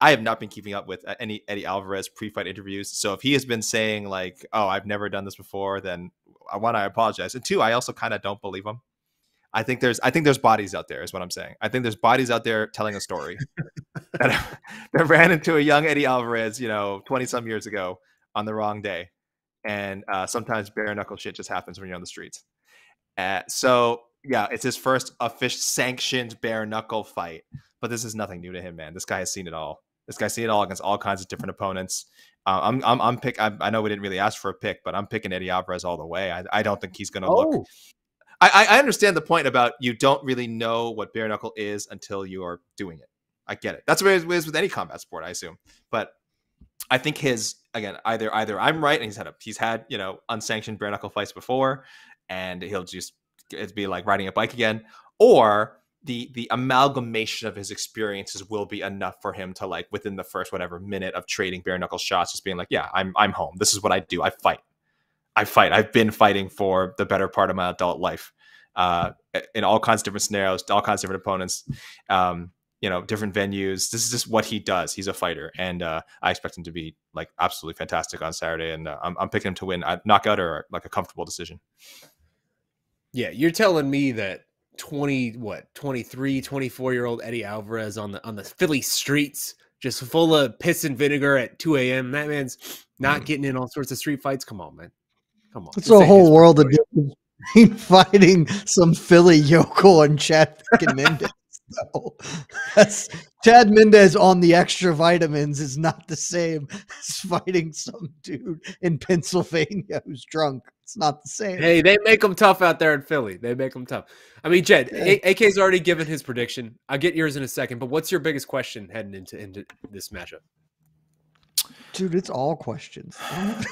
I have not been keeping up with any Eddie Alvarez pre-fight interviews. So if he has been saying like, "Oh, I've never done this before," then one, I apologize, and two, I also kind of don't believe him. I think there's bodies out there, is what I'm saying. I think there's bodies out there telling a story that ran into a young Eddie Alvarez, 20 some years ago on the wrong day, and sometimes bare knuckle shit just happens when you're on the streets. So yeah, it's his first official sanctioned bare knuckle fight, but this is nothing new to him, man. This guy has seen it all. This guy's seen it all against all kinds of different opponents. I know we didn't really ask for a pick, but I'm picking Eddie Alvarez all the way. I don't think he's going to look. I understand the point about you don't really know what bare knuckle is until you are doing it. I get it. That's what it is with any combat sport, I assume. But I think either I'm right and he's had unsanctioned bare knuckle fights before, and it'd be like riding a bike again, or the amalgamation of his experiences will be enough for him to, like, within the first whatever minute of trading bare knuckle shots, just being like, yeah, I'm home. This is what I do. I fight. I've been fighting for the better part of my adult life, in all kinds of different scenarios, all kinds of different opponents, different venues. This is just what he does. He's a fighter, and I expect him to be like absolutely fantastic on Saturday. And I'm picking him to win a knockout or like a comfortable decision. Yeah, you're telling me that 23, 24-year-old Eddie Alvarez on the Philly streets, just full of piss and vinegar at 2 a.m. That man's not getting in all sorts of street fights. Come on, man. Come on. It's This a ain't whole his world of first difference between fighting some Philly yokel and Chad fucking Mendes. So Chad Mendes on the extra vitamins is not the same as fighting some dude in Pennsylvania who's drunk. It's not the same. Hey, they make them tough out there in Philly. They make them tough. I mean, Jed, Yeah. AK's already given his prediction. I'll get yours in a second, but what's your biggest question heading into this matchup? Dude, it's all questions.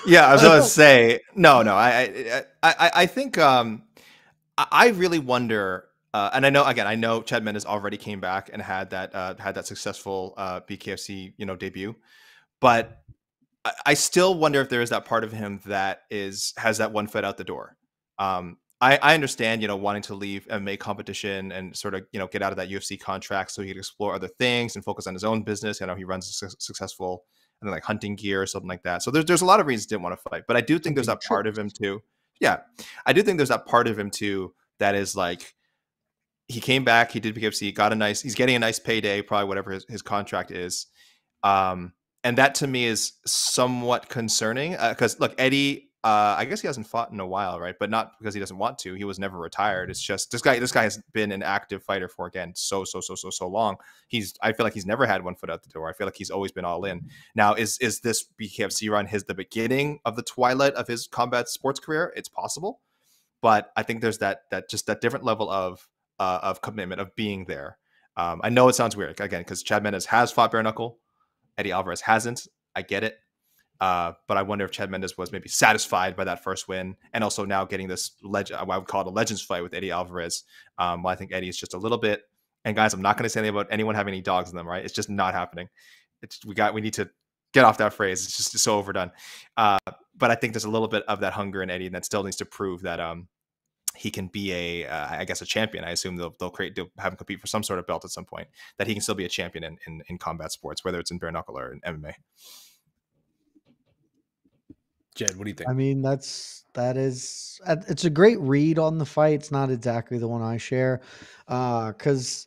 Yeah, I was going to say no. I think I really wonder, and I know Chad Mendes already came back and had that successful BKFC debut, but I still wonder if there is that part of him that has that one foot out the door. I understand, wanting to leave MMA competition and sort of, get out of that UFC contract so he could explore other things and focus on his own business. He runs a successful, like hunting gear or something like that. So there's a lot of reasons he didn't want to fight, but I do think there's that part of him too. Yeah, I do think there's that part of him too that is like, he came back, he did BKFC, he's getting a nice payday, probably whatever his contract is. And that to me is somewhat concerning because look, Eddie, I guess he hasn't fought in a while, right? But not because he doesn't want to. He was never retired. It's just this guy has been an active fighter for, again, so long. I feel like he's never had one foot out the door. I feel like he's always been all in. Now, is this BKFC run the beginning of the twilight of his combat sports career? It's possible, but I think there's that different level of commitment, of being there. I know it sounds weird again because Chad Mendes has fought bare knuckle. Eddie Alvarez hasn't. I get it. But I wonder if Chad Mendes was maybe satisfied by that first win, and also now getting this I would call it a legends fight with Eddie Alvarez. Well, I think Eddie is just a little bit. And guys, I'm not going to say anything about anyone having any dogs in them, right? It's just not happening. We need to get off that phrase. It's just so overdone. But I think there's a little bit of that hunger in Eddie that still needs to prove that he can be I guess a champion. I assume they'll have him compete for some sort of belt at some point. That he can still be a champion in combat sports, whether it's in bare knuckle or in MMA. Jed, what do you think? I mean, it's a great read on the fight. It's not exactly the one I share, because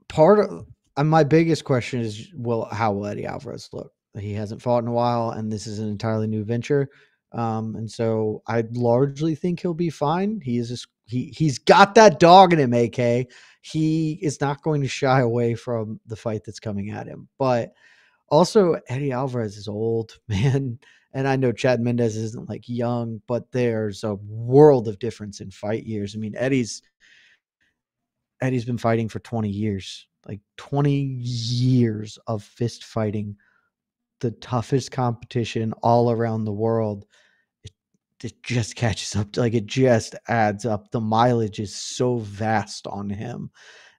part of my biggest question is, how will Eddie Alvarez look? He hasn't fought in a while, and this is an entirely new venture. And so I largely think he'll be fine. He's got that dog in him, AK. He is not going to shy away from the fight that's coming at him. But also, Eddie Alvarez is old, man. And I know Chad Mendes isn't like young, but there's a world of difference in fight years. I mean, Eddie's been fighting for 20 years, like 20 years of fist fighting, the toughest competition all around the world. It just catches up to, like, it just adds up. The mileage is so vast on him.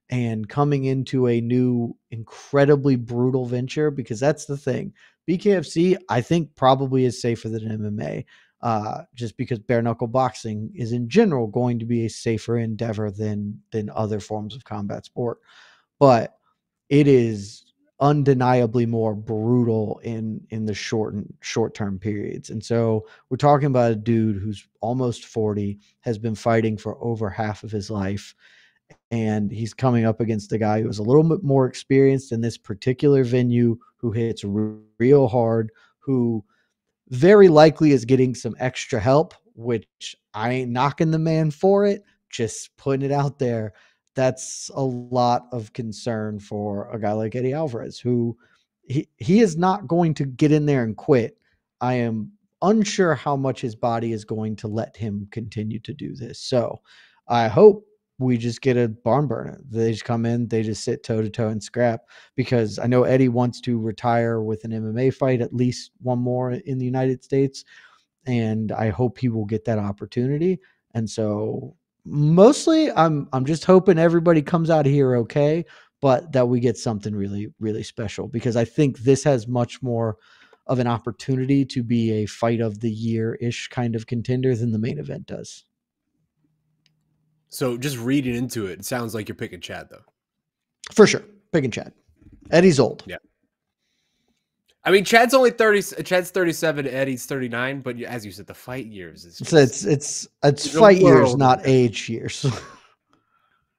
And coming into a new, incredibly brutal venture, because that's the thing. BKFC, I think, probably is safer than MMA, just because bare knuckle boxing is in general going to be a safer endeavor than other forms of combat sport. But it is undeniably more brutal in the short-term periods. And so we're talking about a dude who's almost 40, has been fighting for over half of his life. And he's coming up against a guy who is a little bit more experienced in this particular venue, who hits real hard, who very likely is getting some extra help, which I ain't knocking the man for it, just putting it out there. That's a lot of concern for a guy like Eddie Alvarez, who he is not going to get in there and quit. I am unsure how much his body is going to let him continue to do this. So I hope we just get a barn burner. They just come in, they just sit toe to toe and scrap, because I know Eddie wants to retire with an MMA fight, at least one more in the United States. And I hope he will get that opportunity. And so mostly I'm just hoping everybody comes out of here okay, but that we get something really, really special, because I think this has much more of an opportunity to be a fight of the year-ish kind of contender than the main event does. So just reading into it, it sounds like you're picking Chad, though. For sure. Picking Chad. Eddie's old. Yeah. I mean, Chad's only 30. Chad's 37. Eddie's 39. But as you said, the fight years is just, it's fight years, not age years.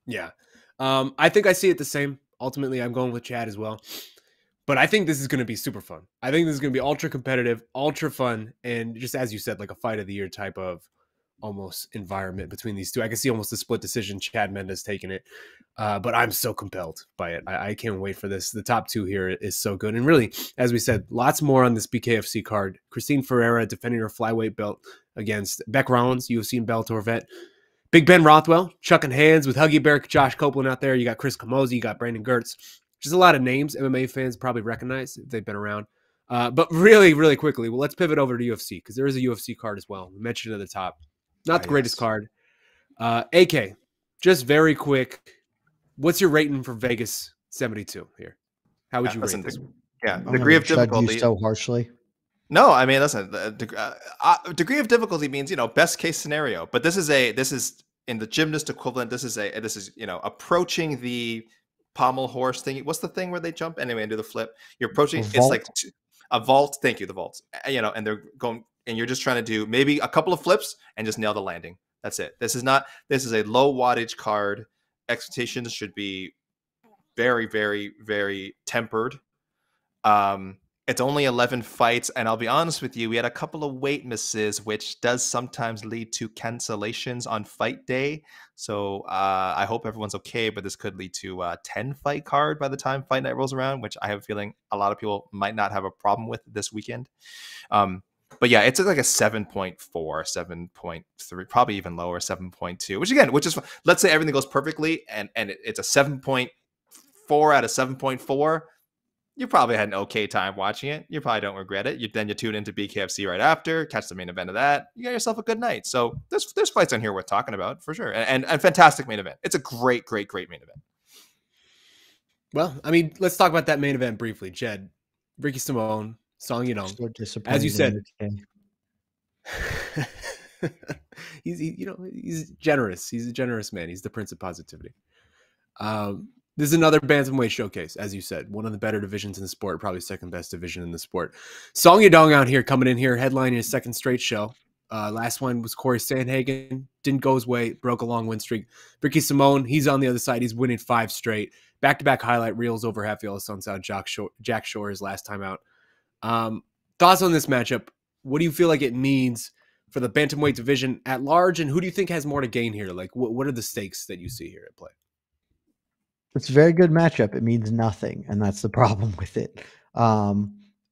Yeah. I think I see it the same. Ultimately, I'm going with Chad as well. But I think this is going to be super fun. I think this is going to be ultra competitive, ultra fun, and just as you said, like a fight of the year type of almost environment between these two. I can see almost a split decision, Chad Mendes taking it. But I'm so compelled by it. I can't wait for this. The top two here is so good. And really, as we said, lots more on this BKFC card. Christine Ferreira defending her flyweight belt against Beck Rollins, UFC and Bellator vet. Big Ben Rothwell chucking hands with Huggy Bear, Josh Copeland out there. You got Chris Camozzi, you got Brandon Gertz. Just a lot of names MMA fans probably recognize if they've been around. But really, really quickly, well, let's pivot over to UFC because there is a UFC card as well. We mentioned at the top. Not the greatest card. AK, just very quick. What's your rating for Vegas 72 here? How would you rate this? Yeah, degree of difficulty. You so harshly. No, I mean, listen. Degree of difficulty means best case scenario. But this is in the gymnast equivalent. This is approaching the pommel horse thing. What's the thing where they jump anyway and do the flip? You're approaching. It's like a vault. Thank you, the vaults. And they're going. And you're just trying to do maybe a couple of flips and just nail the landing. That's it. This is a low wattage card. Expectations should be very, very, very tempered. It's only 11 fights. And I'll be honest with you, we had a couple of weight misses, which does sometimes lead to cancellations on fight day. So I hope everyone's okay, but this could lead to a 10 fight card by the time fight night rolls around, which I have a feeling a lot of people might not have a problem with this weekend. But yeah, it's like a 7.4, 7.3, probably even lower, 7.2, which is, let's say everything goes perfectly and it's a 7.4 out of 7.4. You probably had an okay time watching it. You probably don't regret it. Then you tune into BKFC right after, catch the main event of that. You got yourself a good night. So there's fights on here worth talking about for sure. And fantastic main event. It's a great, great, great main event. Well, I mean, let's talk about that main event briefly. Jed, Ricky Simone, Song Yadong. So as you said, he's generous. He's a generous man. He's the prince of positivity. This is another bantamweight showcase, as you said. One of the better divisions in the sport, probably second best division in the sport. Song Yadong out here, coming in here, headlining his second straight show. Last one was Corey Sandhagen. Didn't go his way, broke a long win streak. Ricky Simone, he's on the other side. He's winning 5 straight. Back-to-back highlight reels over half Yellow Sunsound. Jack Shore his last time out. Thoughts on this matchup? What do you feel like it means for the bantamweight division at large, and who do you think has more to gain here? Like, what are the stakes that you see here at play? It's a very good matchup. It means nothing, and that's the problem with it.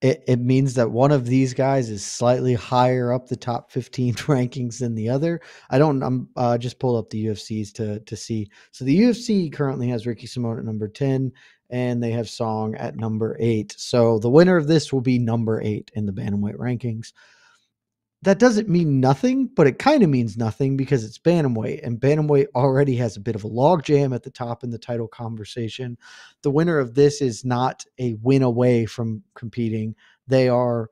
It means that one of these guys is slightly higher up the top 15 rankings than the other. I'm just pulled up the UFCs to see. So the UFC currently has Ricky Simone at number 10, and they have Song at number 8. So the winner of this will be number 8 in the bantamweight rankings. That doesn't mean nothing, but it kind of means nothing because it's bantamweight, and bantamweight already has a bit of a logjam at the top in the title conversation. The winner of this is not a win away from competing. They are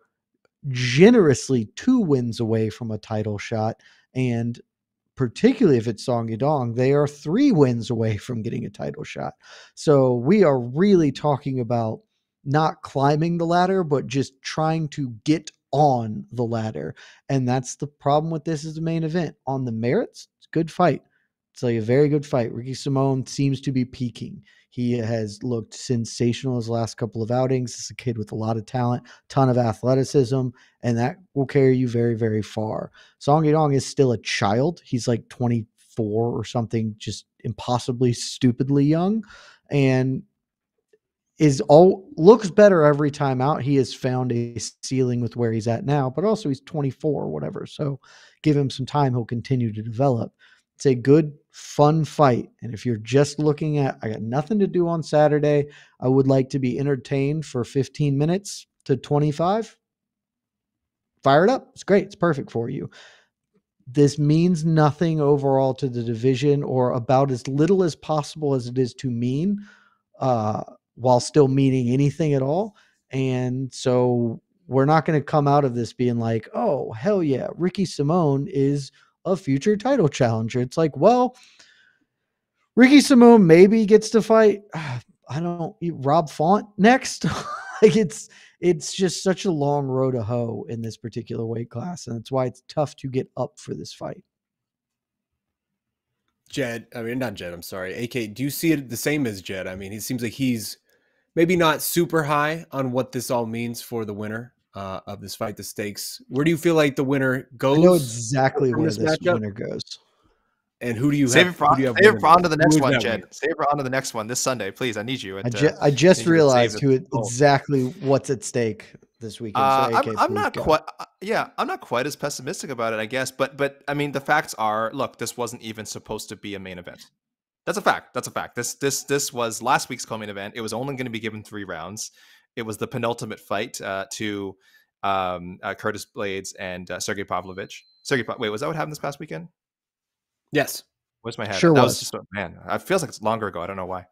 generously 2 wins away from a title shot, and particularly if it's Song Yadong, they are 3 wins away from getting a title shot. So we are really talking about not climbing the ladder, but just trying to get on the ladder. And that's the problem with this as the main event. On the merits, it's a good fight. It's like a very good fight. Ricky Simone seems to be peaking. He has looked sensational his last couple of outings. This is a kid with a lot of talent, ton of athleticism, and that will carry you very, very far. Song Yadong is still a child. He's like 24 or something, just impossibly, stupidly young, and looks better every time out. He has found a ceiling with where he's at now, but also he's 24 or whatever. So give him some time. He'll continue to develop. It's a good, fun fight. And if you're just looking at, I got nothing to do on Saturday, I would like to be entertained for 15 minutes to 25. Fire it up. It's great. It's perfect for you. This means nothing overall to the division, or about as little as possible as it is to mean, while still meaning anything at all. And so we're not going to come out of this being like, oh, hell yeah, Ricky Simone is a future title challenger. It's like, well, Ricky Simone maybe gets to fight, Rob Font next. Like it's just such a long road to hoe in this particular weight class. And that's why it's tough to get up for this fight. Not Jed, I'm sorry. AK, do you see it the same as Jed? I mean, it seems like he's maybe not super high on what this all means for the winner of this fight, the stakes. Where do you feel like the winner goes? I know exactly from where this this matchup? winner goes. And who do you Save have? it for, Who do you have save it winning for on to this? the next Who is one, that Jed. winner? Save it for on to the next one this Sunday, please. I need you. I just need you to realized save who it. exactly what's at stake this weekend. So AK, I'm please not go. quite. Yeah, I'm not quite as pessimistic about it, I guess. But I mean, the facts are: look, this wasn't even supposed to be a main event. That's a fact. That's a fact. This was last week's co-main event. It was only going to be given 3 rounds. It was the penultimate fight to Curtis Blades and Sergey Pavlovich. Wait, was that what happened this past weekend? Yes. Where's my head? Sure That was. just man. It feels like it's longer ago. I don't know why.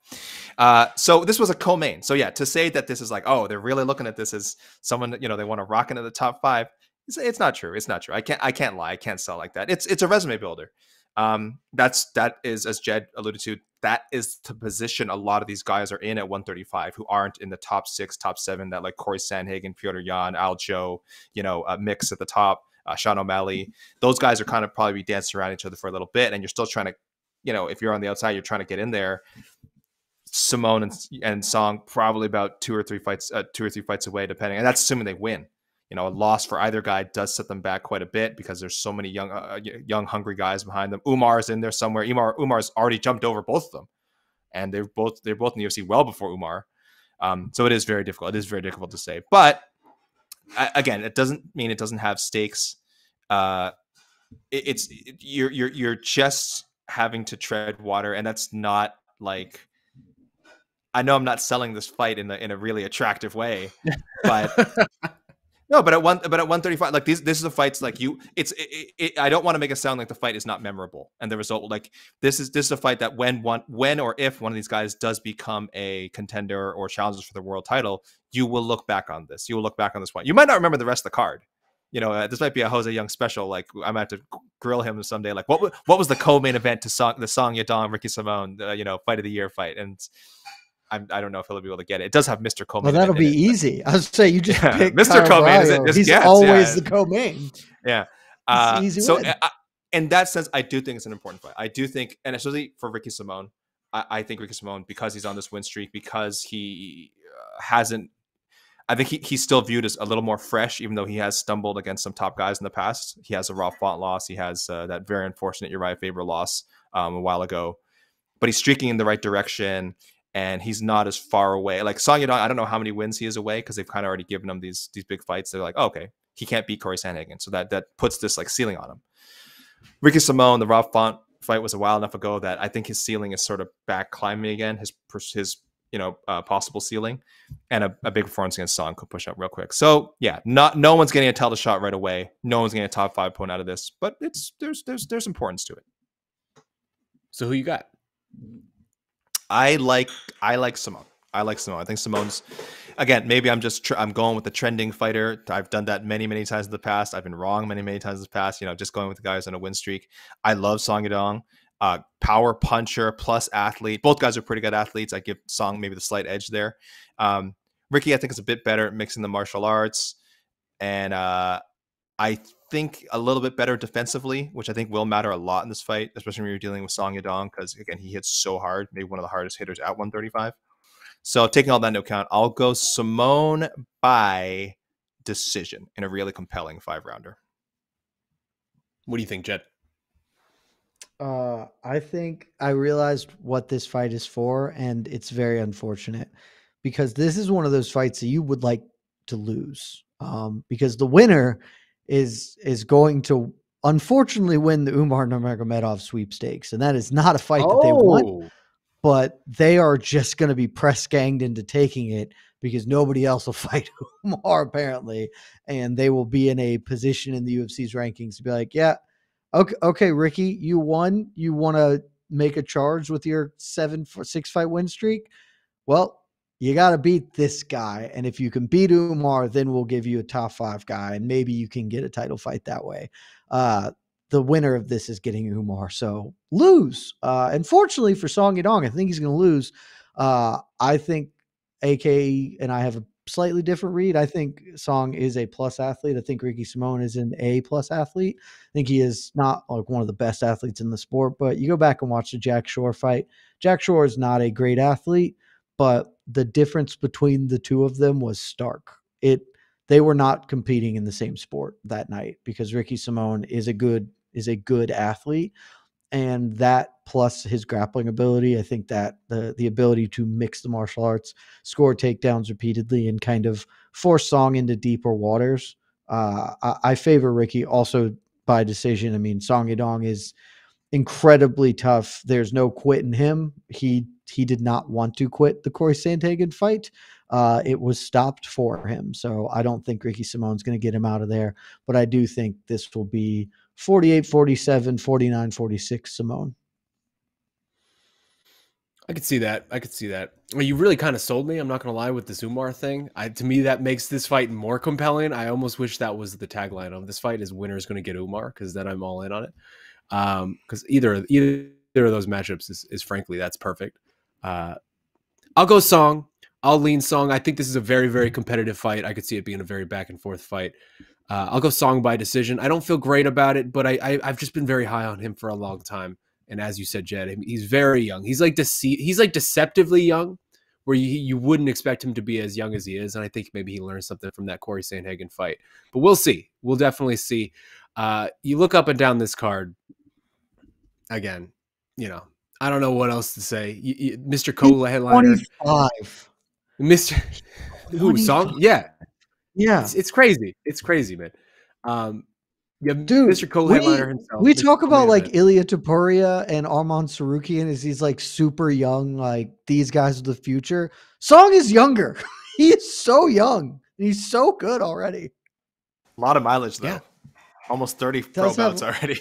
So this was a co-main. So yeah, to say that this is like, oh, they're really looking at this as someone, they want to rock into the top 5. It's not true. It's not true. I can't lie. I can't sell like that. It's a resume builder. That is, as Jed alluded to, that is the position a lot of these guys are in at 135 who aren't in the top 6, top 7 that like Corey Sandhagen, Piotr Jan, Aljo, Mix at the top. Sean O'Malley, those guys are kind of probably be dancing around each other for a little bit, and you're still trying to, if you're on the outside, you're trying to get in there. Simone and Song probably about 2 or 3 fights away, depending, and that's assuming they win. A loss for either guy does set them back quite a bit because there's so many young, hungry guys behind them. Umar's in there somewhere. Umar's already jumped over both of them, and they're both in the UFC well before Umar. So it is very difficult. It is very difficult to say, but again, it doesn't mean it doesn't have stakes. You're just having to tread water, and that's not like, I know I'm not selling this fight in a really attractive way, but no, but at 135, like this is a fight like I don't want to make it sound like the fight is not memorable, and the result, like this is a fight that when or if one of these guys does become a contender or challenges for the world title, you will look back on this. You will look back on this one. You might not remember the rest of the card. This might be a Jose Young special. Like I might have to grill him someday. Like what was the co-main event to the Song Yadong Ricky Simone, fight of the year fight, and I don't know if he'll be able to get it. It does have Mr. Co-main. Well, that'll be easy. I was say you just pick Mr. Co-main. He's always the co-main. Yeah. Easy so win. In that sense, I do think it's an important fight. I do think, and especially for Ricky Simone, I think Ricky Simone, because he's on this win streak, because he hasn't. I think he's still viewed as a little more fresh, even though he has stumbled against some top guys in the past. He has a Raw Font loss. He has that very unfortunate Uriah Faber loss a while ago. But he's streaking in the right direction, and he's not as far away. Like Song Yadong, I don't know how many wins he is away because they've kind of already given him these big fights. They're like, oh, okay, he can't beat Corey Sandhagen. So that puts this like ceiling on him. Ricky Simone, the Rob Font fight was a while enough ago that I think his ceiling is sort of back climbing again, his possible ceiling, and a big performance against Song could push up real quick. So yeah, no one's getting a title shot right away. No one's getting a top 5 point out of this, but there's importance to it. So who you got? I like Simone. I think Simone's, again, maybe I'm going with the trending fighter. I've done that many times in the past. I've been wrong many times in the past. Just going with the guys on a win streak. I love Song Yadong. Power puncher plus athlete. Both guys are pretty good athletes. I give Song maybe the slight edge there. Ricky, I think, is a bit better at mixing the martial arts, and I think a little bit better defensively, which I think will matter a lot in this fight, especially when you're dealing with Song Yadong, because again, he hits so hard, maybe one of the hardest hitters at 135. So taking all that into account, I'll go Simone by decision in a really compelling 5-rounder. What do you think, Jed? I think I realized what this fight is for, and it's very unfortunate because this is one of those fights that you would like to lose, because the winner is going to unfortunately win the Umar Nurmagomedov sweepstakes, and that is not a fight that they want, but they are just going to be press ganged into taking it because nobody else will fight Umar apparently, and they will be in a position in the UFC's rankings to be like, yeah, okay, Ricky, you won. You want to make a charge with your 6 fight win streak? Well, you got to beat this guy. And if you can beat Umar, then we'll give you a top 5 guy, and maybe you can get a title fight that way. The winner of this is getting Umar. So lose. Unfortunately for Song Yadong, I think he's going to lose. I think AK and I have a slightly different read. I think Song is a plus athlete. I think Ricky Simone is an A plus athlete. I think he is not like one of the best athletes in the sport, but you go back and watch the Jack Shore fight. Jack Shore is not a great athlete, but the difference between the two of them was stark. They were not competing in the same sport that night because Ricky Simone is a good athlete, and that plus his grappling ability, I think that the ability to mix the martial arts, score takedowns repeatedly, and kind of force Song into deeper waters. I favor Ricky also by decision. I mean, Song Yadong is incredibly tough. There's no quitting him. He did not want to quit the Corey Sandhagen fight. It was stopped for him. So I don't think Ricky Simone's going to get him out of there. But I do think this will be 48-47, 49-46 Simone. I could see that. Well, you really kind of sold me. I'm not going to lie with the Zumar thing. To me, that makes this fight more compelling. I almost wish that was the tagline of this fight is winner is going to get Umar, because then I'm all in on it. Because either of those matchups is frankly, that's perfect. I'll go Song. I'll lean Song. I think this is a very, very competitive fight. I could see it being a very back and forth fight. I'll go Song by decision. I don't feel great about it, but I've just been very high on him for a long time. And as you said, Jed, he's very young. He's like deceptively young, where you wouldn't expect him to be as young as he is. And I think maybe he learned something from that Corey Sandhagen fight. But we'll see. We'll definitely see. You look up and down this card. Again, I don't know what else to say. Mr. Cola headliner. 25. Mr. Who, Song? Yeah. It's crazy. It's crazy, man. Yeah, dude, Mr. Cola headliner himself. We talk about like Ilya Taporia and Arman Sarukian as these like super young, like these guys of the future. Song is younger. He is so young. He's so good already. A lot of mileage though. Yeah. Almost 30 pro bouts already.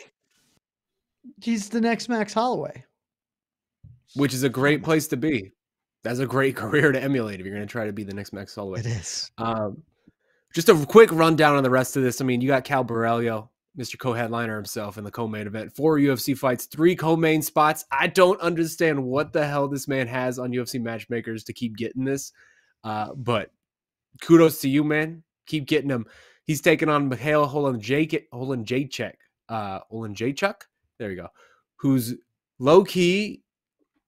He's the next Max Holloway. Which is a great place to be. That's a great career to emulate if you're going to try to be the next Max Holloway. It is. Just a quick rundown on the rest of this. I mean, you got Cal Borrello, Mr. Co-headliner himself in the co-main event. 4 UFC fights, 3 co-main spots. I don't understand what the hell this man has on UFC matchmakers to keep getting this. But kudos to you, man. Keep getting him. He's taking on Mikhail Holenjacek. There you go. Who's low-key,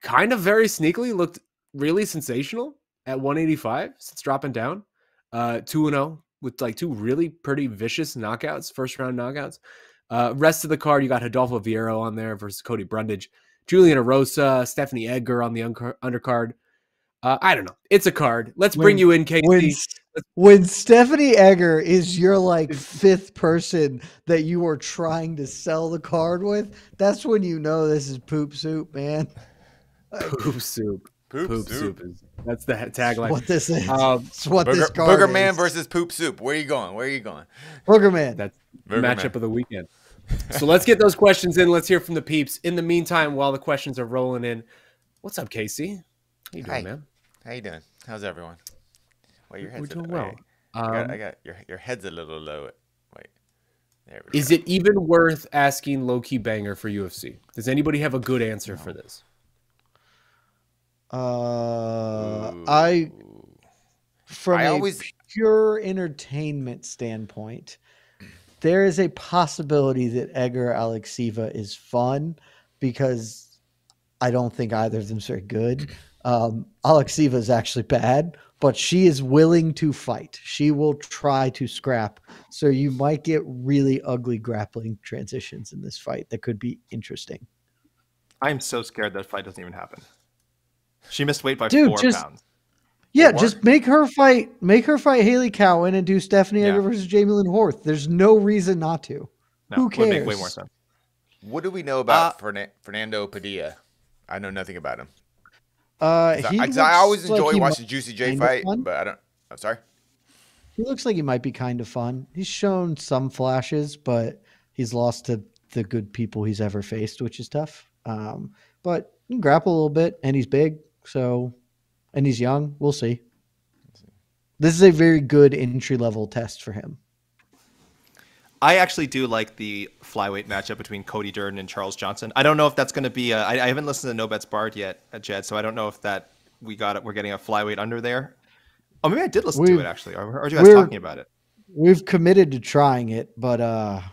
kind of very sneakily looked really sensational at 185 since dropping down. 2-0 with like 2 really pretty vicious knockouts, first-round knockouts. Rest of the card, you got Rodolfo Vieiro on there versus Cody Brundage. Julian Erosa, Stephanie Edgar on the undercard. I don't know. It's a card. Let's bring you in, Casey. When Stephanie Egger is your like 5th person that you are trying to sell the card with, that's when you know this is poop soup, man. Poop soup. Poop soup is that's the tagline. What this is. It's what Booger, this card Booger is. Man versus Poop Soup. Where are you going? Booger Man. That's the Booger matchup Man. of the weekend. So let's get those questions in. Let's hear from the peeps. In the meantime, while the questions are rolling in, what's up, Casey? How you doing, man? How you doing? How's everyone? Wait, your head's We're doing wait. well. I got your head's a little low. Wait, there we go. Is it even worth asking low-key banger for UFC? Does anybody have a good answer for this? From I a always- pure entertainment standpoint, there is a possibility that Edgar Alexieva is fun because I don't think either of them is very good. Alexieva is actually bad, but she is willing to fight. She will try to scrap. So you might get really ugly grappling transitions in this fight that could be interesting. I'm so scared that fight doesn't even happen. She missed weight by 4 pounds. Yeah, Or- just make her fight Haley Cowan and do Stephanie Egger Yeah. versus Jamie Lynn Horth. There's no reason not to. No, Who would make cares? way more sense. What do we know about Fernando Padilla? I know nothing about him. I always enjoy watching Juicy J fight, but I don't. I'm sorry. He looks like he might be kind of fun. He's shown some flashes, but he's lost to the good people he's ever faced, which is tough. But he can grapple a little bit, and he's big, and he's young. We'll see. This is a very good entry-level test for him. I actually do like the flyweight matchup between Cody Durden and Charles Johnson. I don't know if that's going to be. I haven't listened to No Bets Barred yet, Jed, so I don't know if that we're getting a flyweight under there. Oh, maybe I did listen to it actually. Or are you guys talking about it? We've committed to trying it, but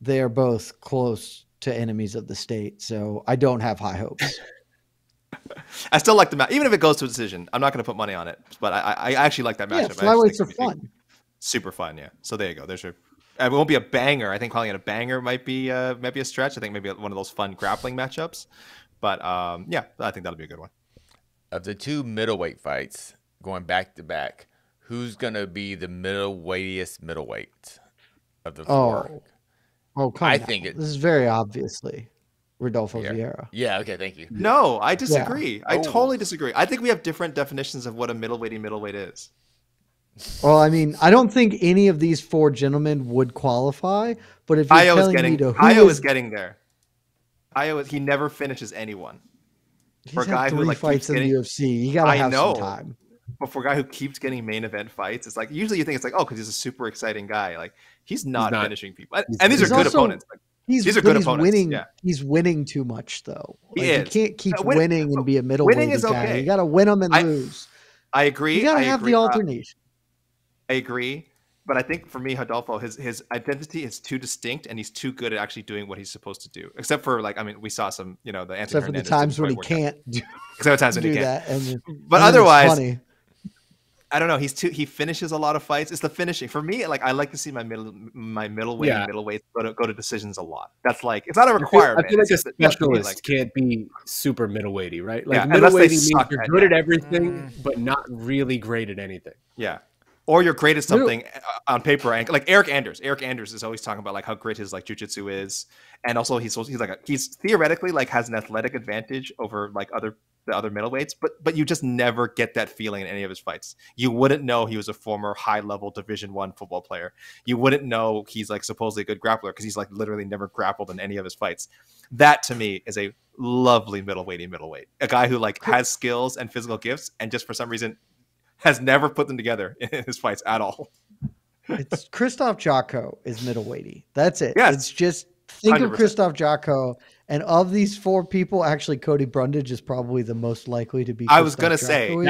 they are both close to enemies of the state, so I don't have high hopes. I still like the match, even if it goes to a decision. I'm not going to put money on it, but I actually like that matchup. Yeah, flyweights are fun. Super fun, yeah. So there you go. There's your. It won't be a banger. I think calling it a banger might be a stretch. I think maybe one of those fun grappling matchups. But yeah, I think that'll be a good one. Of the two middleweight fights going back to back, who's gonna be the middleweightiest middleweight of the four? I think this is very obviously Rodolfo Vieira. Yeah. Okay. Thank you. No, I disagree. Yeah. I totally disagree. I think we have different definitions of what a middleweight is. Well, I mean, I don't think any of these four gentlemen would qualify. But if you're telling me to Io is getting there. He never finishes anyone. He's for a guy who fights in the UFC, you gotta have some time. But for a guy who keeps getting main event fights, it's like usually you think it's like, oh, because he's a super exciting guy. Like he's not finishing people, and these are good opponents. Like, these are good opponents. Winning, yeah. He's winning too much though. Like, you can't keep winning and be a middleweight guy. Is okay. You gotta win them and lose. I agree. You gotta have the alternate. I agree. But I think for me, Rodolfo, his identity is too distinct, and he's too good at actually doing what he's supposed to do. Except for we saw some, the Anthony Except for the times when he can't do. Except for times when he can't. But otherwise, I don't know. He finishes a lot of fights. It's the finishing for me. Like I like to see my middleweight go to decisions a lot. That's like it's not a requirement. I feel like a specialist can't be super middleweighty, right? Like middleweighty means you're good at everything, but not really great at anything. Yeah. Or you're great at something on paper, and like Eric Anders. Eric Anders is always talking about like how great his like jiu-jitsu is, and also he's theoretically like has an athletic advantage over like the other middleweights, but you just never get that feeling in any of his fights. You wouldn't know he was a former high-level Division I football player. You wouldn't know he's like supposedly a good grappler because he's like literally never grappled in any of his fights. That to me is a lovely middleweight, a guy who like has skills and physical gifts, and just for some reason has never put them together in his fights at all. It's Krzysztof Jotko is middleweighty. That's it. Yes. It's just think 100%. Of Krzysztof Jotko, and of these four people, actually Cody Brundage is probably the most likely to be. I was gonna say but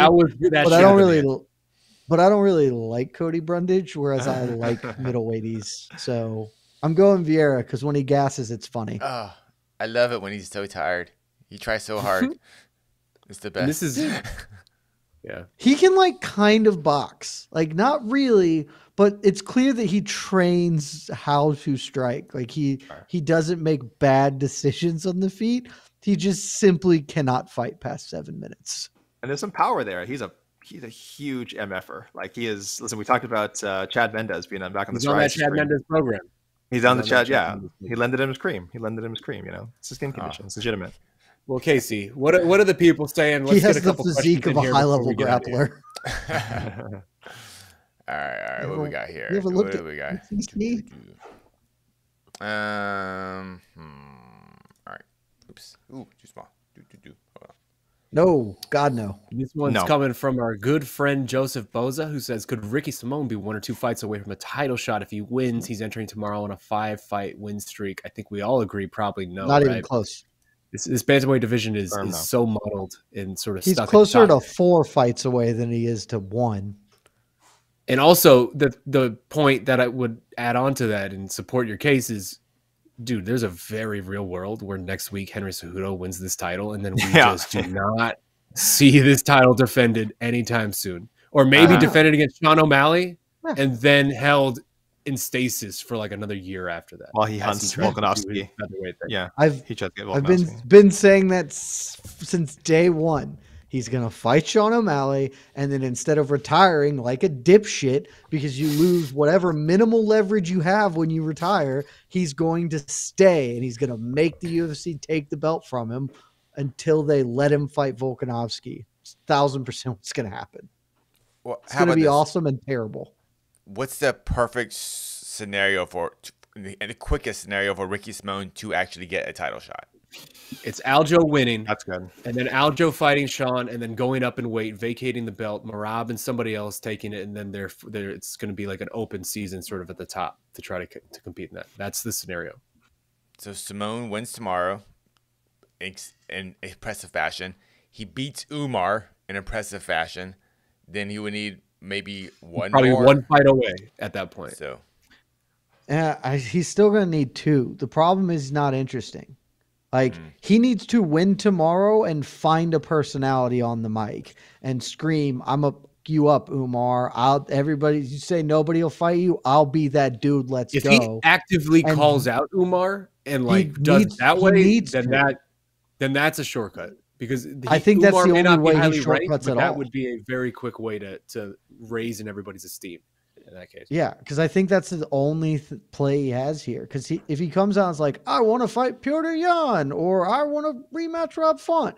I don't really like Cody Brundage, whereas I like middleweighties. So I'm going Vieira because when he gasses, it's funny. Oh, I love it when he's so tired. He tries so hard. It's the best. And this is. Yeah. He can like kind of box, like not really, but it's clear that he trains how to strike. Like he doesn't make bad decisions on the feet. He just simply cannot fight past 7 minutes. And there's some power there. He's a huge MFer. Like he is. Listen, we talked about Chad Mendes being back on the Chad Mendes program. He's on the Chad. Yeah, he lended him his cream. It's his skin condition. It's legitimate. Well, Casey, what are the people saying? Let's he has the physique of a high-level grappler. All right. What we got here? You ever looked at we got? All right. Oops. Ooh, too small. Hold on. No, God, no. This one's coming from our good friend Joseph Boza, who says, could Ricky Simone be 1 or 2 fights away from a title shot? If he wins, he's entering tomorrow on a 5-fight win streak. I think we all agree probably no. Not even close. This bantamweight division is so muddled and sort of he's stuck. He's closer to 4 fights away than he is to 1. And also the point that I would add on to that and support your case is, dude, there's a very real world where next week Henry Cejudo wins this title, and then we just do not see this title defended anytime soon, or maybe defended against Sean O'Malley and then held in stasis for like another year after that. While he hunts Volkanovski. Yeah, I've been saying that since day one. He's going to fight Sean O'Malley, and then instead of retiring like a dipshit because you lose whatever minimal leverage you have when you retire, he's going to stay, and he's going to make the UFC take the belt from him until they let him fight Volkanovski. 1,000% what's going to happen. Well, it's going to be awesome and terrible. What's the perfect scenario and the quickest scenario for Ricky Simone to actually get a title shot? It's Aljo winning. That's good. And then Aljo fighting Shaun, and then going up in weight, vacating the belt, Merab and somebody else taking it, and then it's going to be like an open season sort of at the top to try to compete in that. That's the scenario. So Simone wins tomorrow in impressive fashion. He beats Umar in impressive fashion. Then he would need maybe probably one fight away at that point. So he's still going to need 2. The problem is he's not interesting. Like he needs to win tomorrow and find a personality on the mic and scream, "I'm a you up, Umar. You say nobody will fight you. I'll be that dude. Let's if go." If he actively and calls out Umar and like does that way, then that's a shortcut. Because I think Umar that's the may only not way be he highly shortcuts ranked, but at that all. would be a very quick way to raise in everybody's esteem in that case. Yeah, because I think that's the only play he has here. Because if he comes out and is like, "I want to fight Piotr Jan," or "I want to rematch Rob Font,"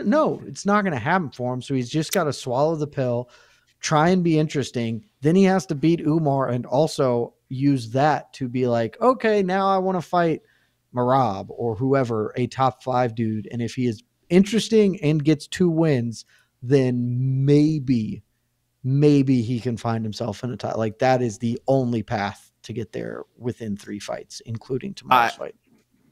no, it's not going to happen for him. So he's just got to swallow the pill, try and be interesting. Then he has to beat Umar and also use that to be like, okay, now I want to fight Merab or whoever, a top 5 dude. And if he is interesting and gets 2 wins, then maybe he can find himself in a title. Like that is the only path to get there within 3 fights, including tomorrow's fight.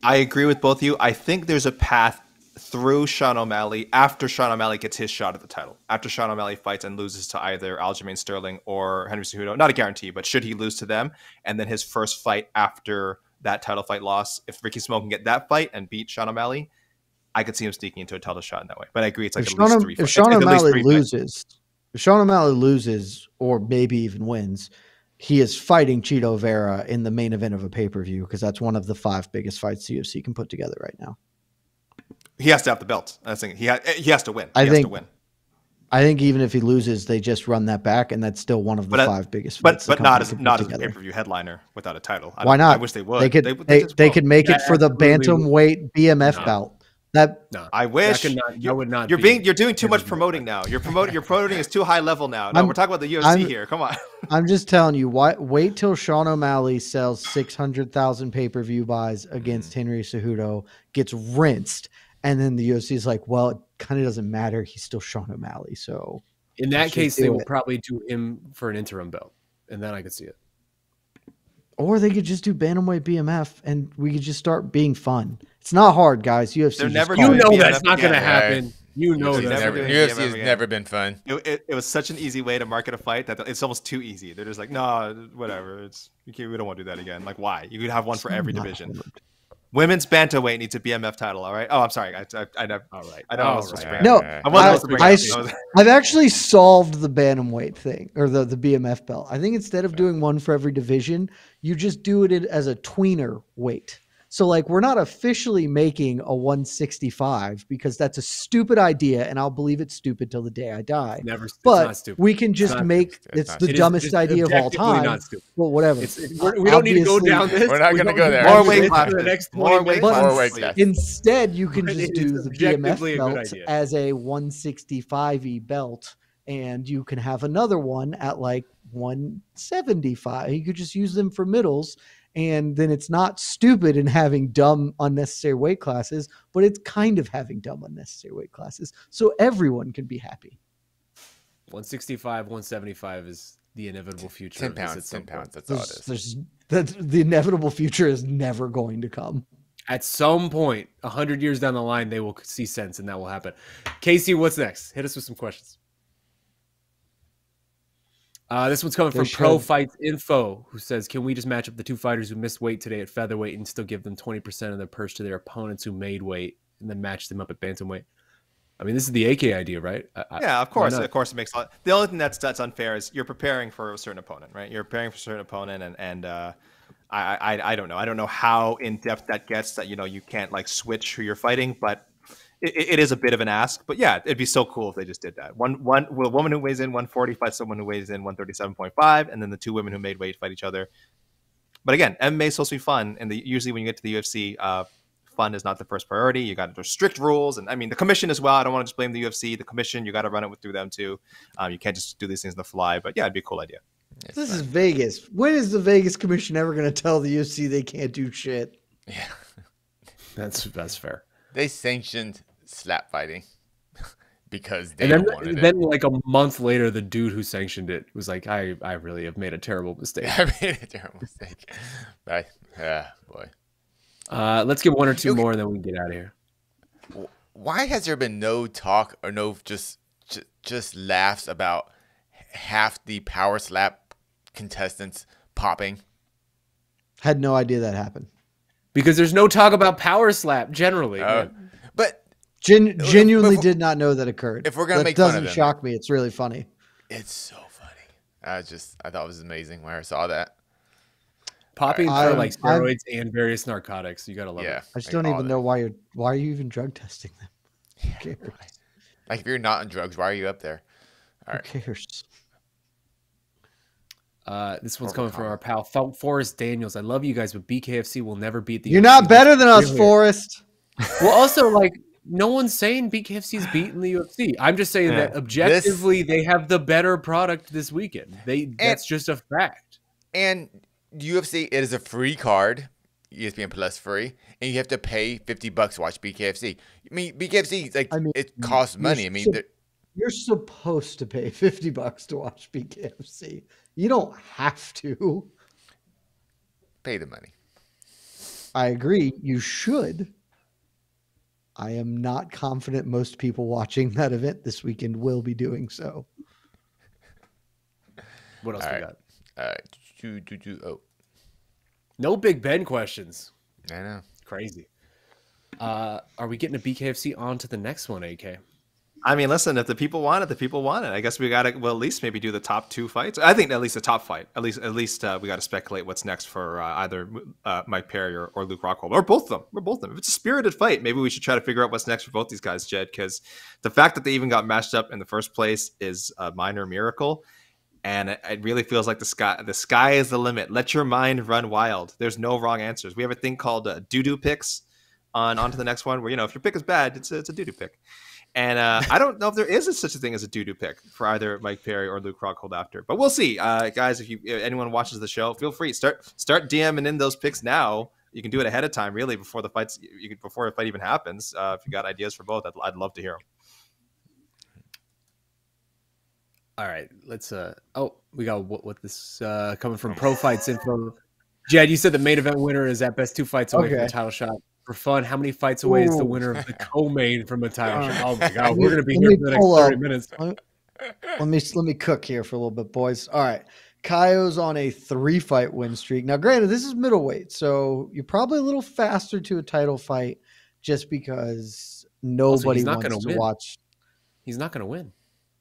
I agree with both of you. I think there's a path through Sean O'Malley after Sean O'Malley gets his shot at the title. After Sean O'Malley fights and loses to either Aljamain Sterling or Henry Cejudo, not a guarantee, but should he lose to them, and then his first fight after that title fight loss, if Ricky Simón can get that fight and beat Sean O'Malley, I could see him sneaking into a title shot in that way. But I agree, it's like at least 3 fights. If Sean O'Malley loses, or maybe even wins, he is fighting Chito Vera in the main event of a pay-per-view because that's one of the 5 biggest fights the UFC can put together right now. He has to have the belt. I think he has to win. He has to win. I think even if he loses, they just run that back, and that's still one of the 5 biggest fights. But not as a pay-per-view headliner without a title. Why not? I wish they would. They could make it for the bantamweight BMF belt. I wish. You're doing too much promoting now. Your promoting is too high level now. No, we're talking about the UFC here. Come on. I'm just telling you. Wait till Sean O'Malley sells 600,000 pay-per-view buys against Henry Cejudo, gets rinsed, and then the UFC is like, well, it kind of doesn't matter. He's still Sean O'Malley. So in that case, they will probably do him for an interim belt, and then I could see it. Or they could just do bantamweight BMF, and we could just start being fun. It's not hard, guys. UFC. That's not going to happen. UFC has never been fun. It was such an easy way to market a fight that it's almost too easy. They're just like, no, whatever. We don't want to do that again. Like, why? You could have one for every division. Women's bantamweight needs a BMF title. All right. Oh, I'm sorry. All right. I know. No, I've actually solved the bantamweight thing, or the BMF belt. I think instead of doing one for every division, you just do it as a tweener weight. So like we're not officially making a 165 because that's a stupid idea, and I'll believe it's stupid till the day I die. But we can just it's the dumbest idea of all time. Well, whatever. We don't need to go down this. We're not going to go there. More weight classes. Instead, you can just do the BMF belt as a 165 belt, and you can have another one at like 175. You could just use them for middles. And then it's not stupid in having dumb, unnecessary weight classes, but it's kind of having dumb, unnecessary weight classes. So everyone can be happy. 165, 175 is the inevitable future. 10 pounds. That's all it is. The inevitable future is never going to come. At some point, 100 years down the line, they will see sense and that will happen. Casey, what's next? Hit us with some questions. This one's coming from Pro Fights Info, who says, can we just match up the 2 fighters who missed weight today at featherweight and still give them 20% of their purse to their opponents who made weight and then match them up at bantamweight? I mean, this is the AK idea, right? Yeah, of course. Of course, it makes a lot. The only thing that's unfair is you're preparing for a certain opponent, right? You're preparing for a certain opponent, and I don't know. I don't know how in depth that gets that you can't like switch who you're fighting, but it is a bit of an ask. But yeah, it'd be so cool if they just did that. One woman who weighs in 140 fights someone who weighs in 137.5, and then the 2 women who made weight fight each other. But again, MMA is supposed to be fun, and usually when you get to the UFC, fun is not the first priority. You got there's strict rules, and I mean the commission as well. I don't want to just blame the UFC. The commission, you got to run it through them too. You can't just do these things on the fly. But yeah, it'd be a cool idea. This is Vegas. When is the Vegas commission ever going to tell the UFC they can't do shit? Yeah, that's fair. They sanctioned slap fighting because they wanted it. Then like a month later, the dude who sanctioned it was like, I really have made a terrible mistake. I made a terrible mistake. Boy. Let's get 1 or 2 more and then we can get out of here. Why has there been no talk or no just laughs about half the power slap contestants popping? Had no idea that happened. because there's no talk about power slap generally. But genuinely did not know that occurred. If we're gonna make fun of them, doesn't shock me. It's really funny. It's so funny. I thought it was amazing when I saw that. Popping for like steroids and various narcotics. You gotta love it. I just don't even know why are you even drug testing them? Who cares? Like if you're not on drugs, why are you up there? All right. Who cares? This one's coming from our pal Forrest Daniels. I love you guys, but BKFC will never beat the. You're not better than us, Forrest. Well, also, like, no one's saying BKFC's beating the UFC. I'm just saying that objectively, they have the better product this weekend. That's just a fact. And UFC, it is a free card, ESPN Plus free, and you have to pay $50 to watch BKFC. I mean, BKFC, it costs money. You're supposed to pay $50 to watch BKFC. You don't have to pay the money. I agree. You should. I am not confident most people watching that event this weekend will be doing so. What else we got? Oh. No Big Ben questions. I know. Crazy. Are we getting a BKFC on to the next one, AK? I mean, listen, if the people want it, the people want it. I guess we got to, at least maybe do the top 2 fights. I think at least the top fight. At least we got to speculate what's next for either Mike Perry or Luke Rockhold, or both of them. If it's a spirited fight, maybe we should try to figure out what's next for both these guys, Jed, because the fact that they even got matched up in the first place is a minor miracle. And it really feels like the sky is the limit. Let your mind run wild. There's no wrong answers. We have a thing called doo-doo picks on to the next one, where, if your pick is bad, it's a doo-doo pick. And I don't know if there is such a thing as a doo-doo pick for either Mike Perry or Luke Rockhold after. But we'll see. Guys, if anyone watches the show, feel free. Start DMing in those picks now. You can do it ahead of time, really, before the fights. Before a fight even happens. If you got ideas for both, I'd love to hear them. All right, let's. We got what this coming from Pro Fights Info. Jed, you said the main event winner is at best 2 fights away from the title shot. For fun, how many fights away is the winner of the co-main from a title shot? Oh my God, we're gonna be here for the next 30 minutes. Let me cook here for a little bit, boys. All right, Kaio's on a 3-fight win streak. Now, granted, this is middleweight, so you're probably a little faster to a title fight, just because nobody wants to watch. He's not gonna win.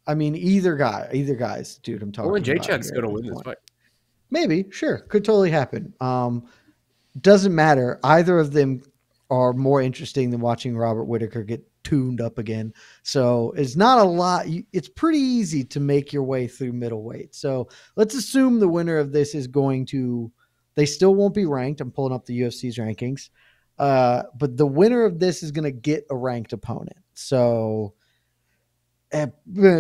I mean, either guys, dude. I'm talking. Or Jacek's gonna win this fight. Maybe, sure, could totally happen. Doesn't matter. Either of them are more interesting than watching Robert Whittaker get tuned up again. So it's not a lot. It's pretty easy to make your way through middleweight. So let's assume the winner of this is going to. They still won't be ranked. I'm pulling up the UFC's rankings, but the winner of this is going to get a ranked opponent. So it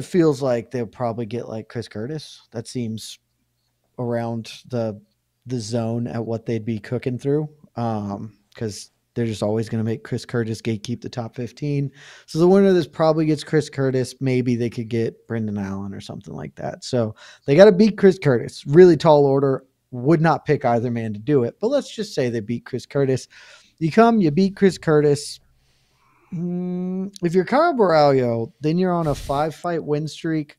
feels like they'll probably get like Chris Curtis. That seems around the zone at what they'd be cooking through, because they're just always going to make Chris Curtis gatekeep the top 15. So the winner of this probably gets Chris Curtis. Maybe they could get Brendan Allen or something like that. So they got to beat Chris Curtis. Really tall order. Would not pick either man to do it, but let's just say they beat Chris Curtis. You beat Chris Curtis. If you're Kyle Borralho, then you're on a 5-fight win streak,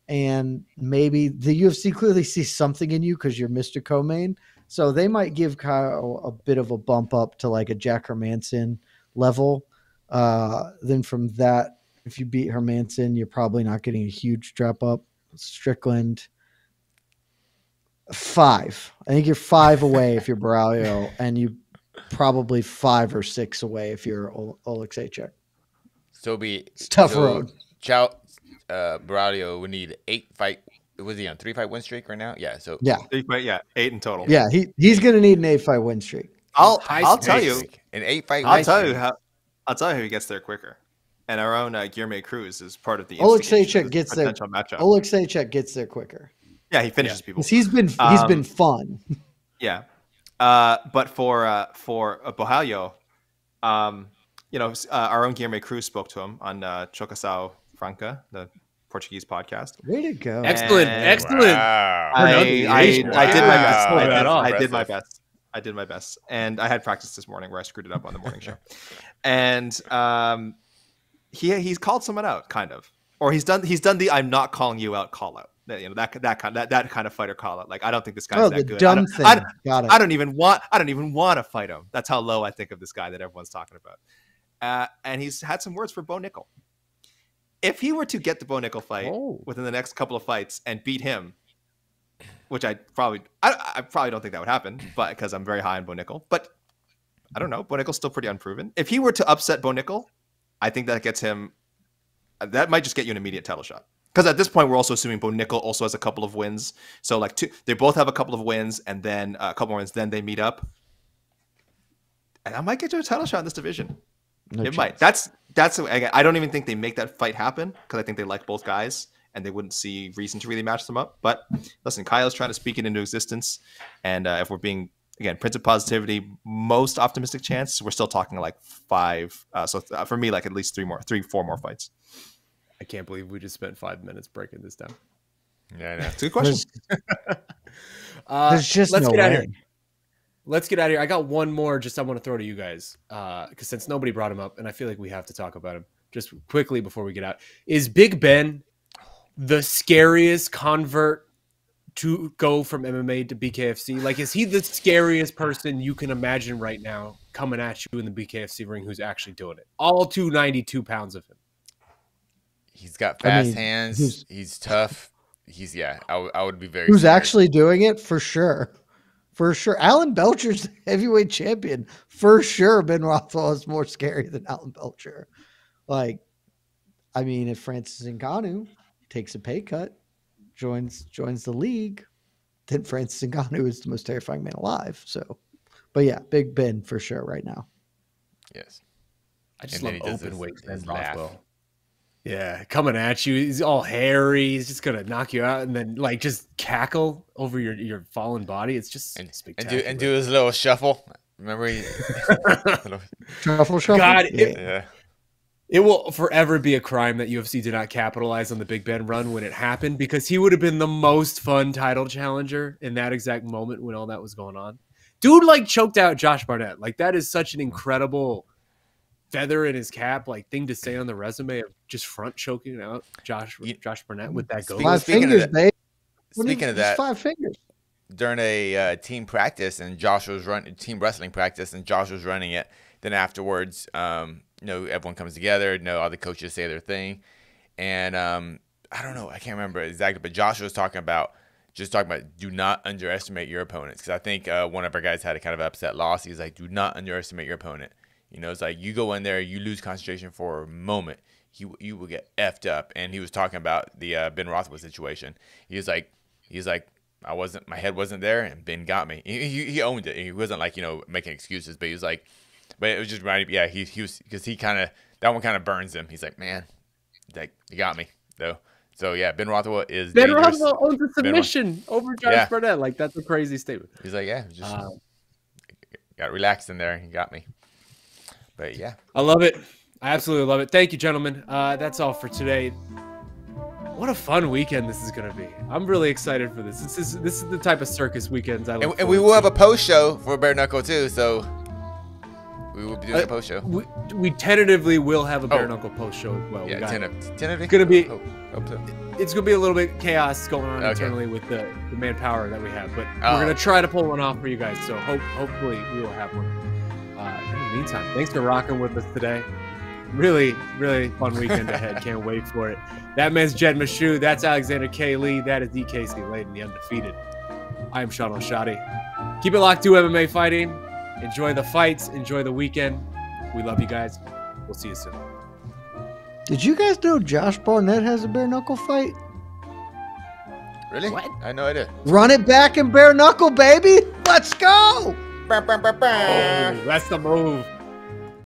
and maybe the UFC clearly sees something in you because you're Mr. Co-Main. So they might give Kyle a bit of a bump up to like a Jack Hermanson level. Then from that, if you beat Hermanson, you're probably not getting a huge drop up. Strickland, 5. I think you're 5 away if you're Borralho, and you probably 5 or 6 away if you're Oleksiejczuk. It's tough road. Borralho would need 8 fight. Was he on 3-fight win streak right now? Yeah. So 8 in total. Yeah, he's going to need an 8-fight win streak. I'll tell you an 8-fight. I'll tell you how he gets there quicker. And our own Guilherme Cruz is part of the Oleksiejczuk gets there. Oleksiejczuk gets there quicker. Yeah, he finishes people. He's been fun. Yeah. But for Borralho, our own Guilherme Cruz spoke to him on Chocasao Franca, the Portuguese podcast. Way to go! Excellent. Wow. I did my best, and I had practice this morning where I screwed it up on the morning show, and he's called someone out, kind of, or he's done the "I'm not calling you out" call out. that kind of fighter call it. Like, I don't think this guy's that good. Dumb thing. I don't even want to fight him. That's how low I think of this guy that everyone's talking about. And he's had some words for Bo Nickel. If he were to get the Bo Nickel fight within the next couple of fights and beat him, which I probably don't think that would happen, but because I'm very high on Bo Nickel, but I don't know. Bo Nickel's still pretty unproven. If he were to upset Bo Nickel, I think that gets him. That might just get you an immediate title shot. Because at this point, we're also assuming Bo Nickel also has a couple of wins. So like they both have a couple of wins, and then a couple more wins. Then they meet up, and I might get you a title shot in this division. No it chance. Might. That's. I don't even think they make that fight happen because I think they like both guys and they wouldn't see reason to really match them up. But listen, Kyle's trying to speak it into existence, and if we're being again Prince of Positivity, most optimistic chance, we're still talking like 5. So for me, like at least 4 more fights. I can't believe we just spent 5 minutes breaking this down. Yeah, I know. It's a good question. There's just let's no get way. out of here. Let's get out of here. I got one more just I want to throw to you guys because since nobody brought him up, and I feel like we have to talk about him just quickly before we get out. Is Big Ben the scariest convert to go from MMA to BKFC? Like, is he the scariest person you can imagine right now coming at you in the BKFC ring who's actually doing it? All 292 pounds of him. He's got fast hands. He's tough. I would be very. Who's scared. Actually doing it for sure? For sure. Alan Belcher's the heavyweight champion. For sure, Ben Rothwell is more scary than Alan Belcher. Like, I mean, if Francis Ngannou takes a pay cut, joins the league, then Francis Ngannou is the most terrifying man alive. So, but yeah, Big Ben for sure right now. Yes. I just love open weight Ben Rothwell. Yeah, coming at you. He's all hairy. He's just gonna knock you out and then like just cackle over your fallen body. It's just spectacular. And do his little shuffle. Remember he shuffle. God, yeah. It will forever be a crime that UFC did not capitalize on the Big Ben run when it happened because he would have been the most fun title challenger in that exact moment when all that was going on. Dude like choked out Josh Barnett. Like that is such an incredible feather in his cap, like thing to say on the resume of just front choking out Josh Barnett with that goal. 5 fingers, babe. Speaking of that, 5 fingers. During a team practice and Josh was running team wrestling practice and Josh was running it. Then afterwards, everyone comes together. All the coaches say their thing, and I don't know, I can't remember exactly, but Josh was talking about do not underestimate your opponents because I think one of our guys had a kind of upset loss. He's like, do not underestimate your opponent. It's like you go in there, you lose concentration for a moment, you will get effed up. And he was talking about the Ben Rothwell situation. He's like, my head wasn't there, and Ben got me. He owned it. He wasn't like making excuses, but he was like, but it was just reminding me. Yeah, he was because that one kind of burns him. He's like, man, like you got me though. So yeah, Ben Rothwell is Ben Rothwell owns a submission over Josh Barnett. Like that's a crazy statement. He's like, yeah, just got relaxed in there. He got me. But yeah, I love it. I absolutely love it. Thank you, gentlemen. That's all for today. What a fun weekend this is going to be. I'm really excited for this. This is the type of circus weekends I look and we will have a post show for Bare Knuckle too. So we will be doing a post show. We tentatively will have a Bare Knuckle post show as well. Yeah, tentatively. It's going to be. Hope so. It's going to be a little bit chaos going on internally with the manpower that we have, but we're going to try to pull one off for you guys. So hopefully we will have one. In the meantime, thanks for rocking with us today. Really, really fun weekend ahead. Can't wait for it. That man's Jed Meshew. That's Alexander K. Lee. That is EKC Layden, the undefeated. I am Shaun Al-Shatti. Keep it locked to MMA fighting. Enjoy the fights. Enjoy the weekend. We love you guys. We'll see you soon. Did you guys know Josh Barnett has a bare knuckle fight? Really? What? I had no idea. Run it back in bare knuckle, baby. Let's go. Oh, that's the move.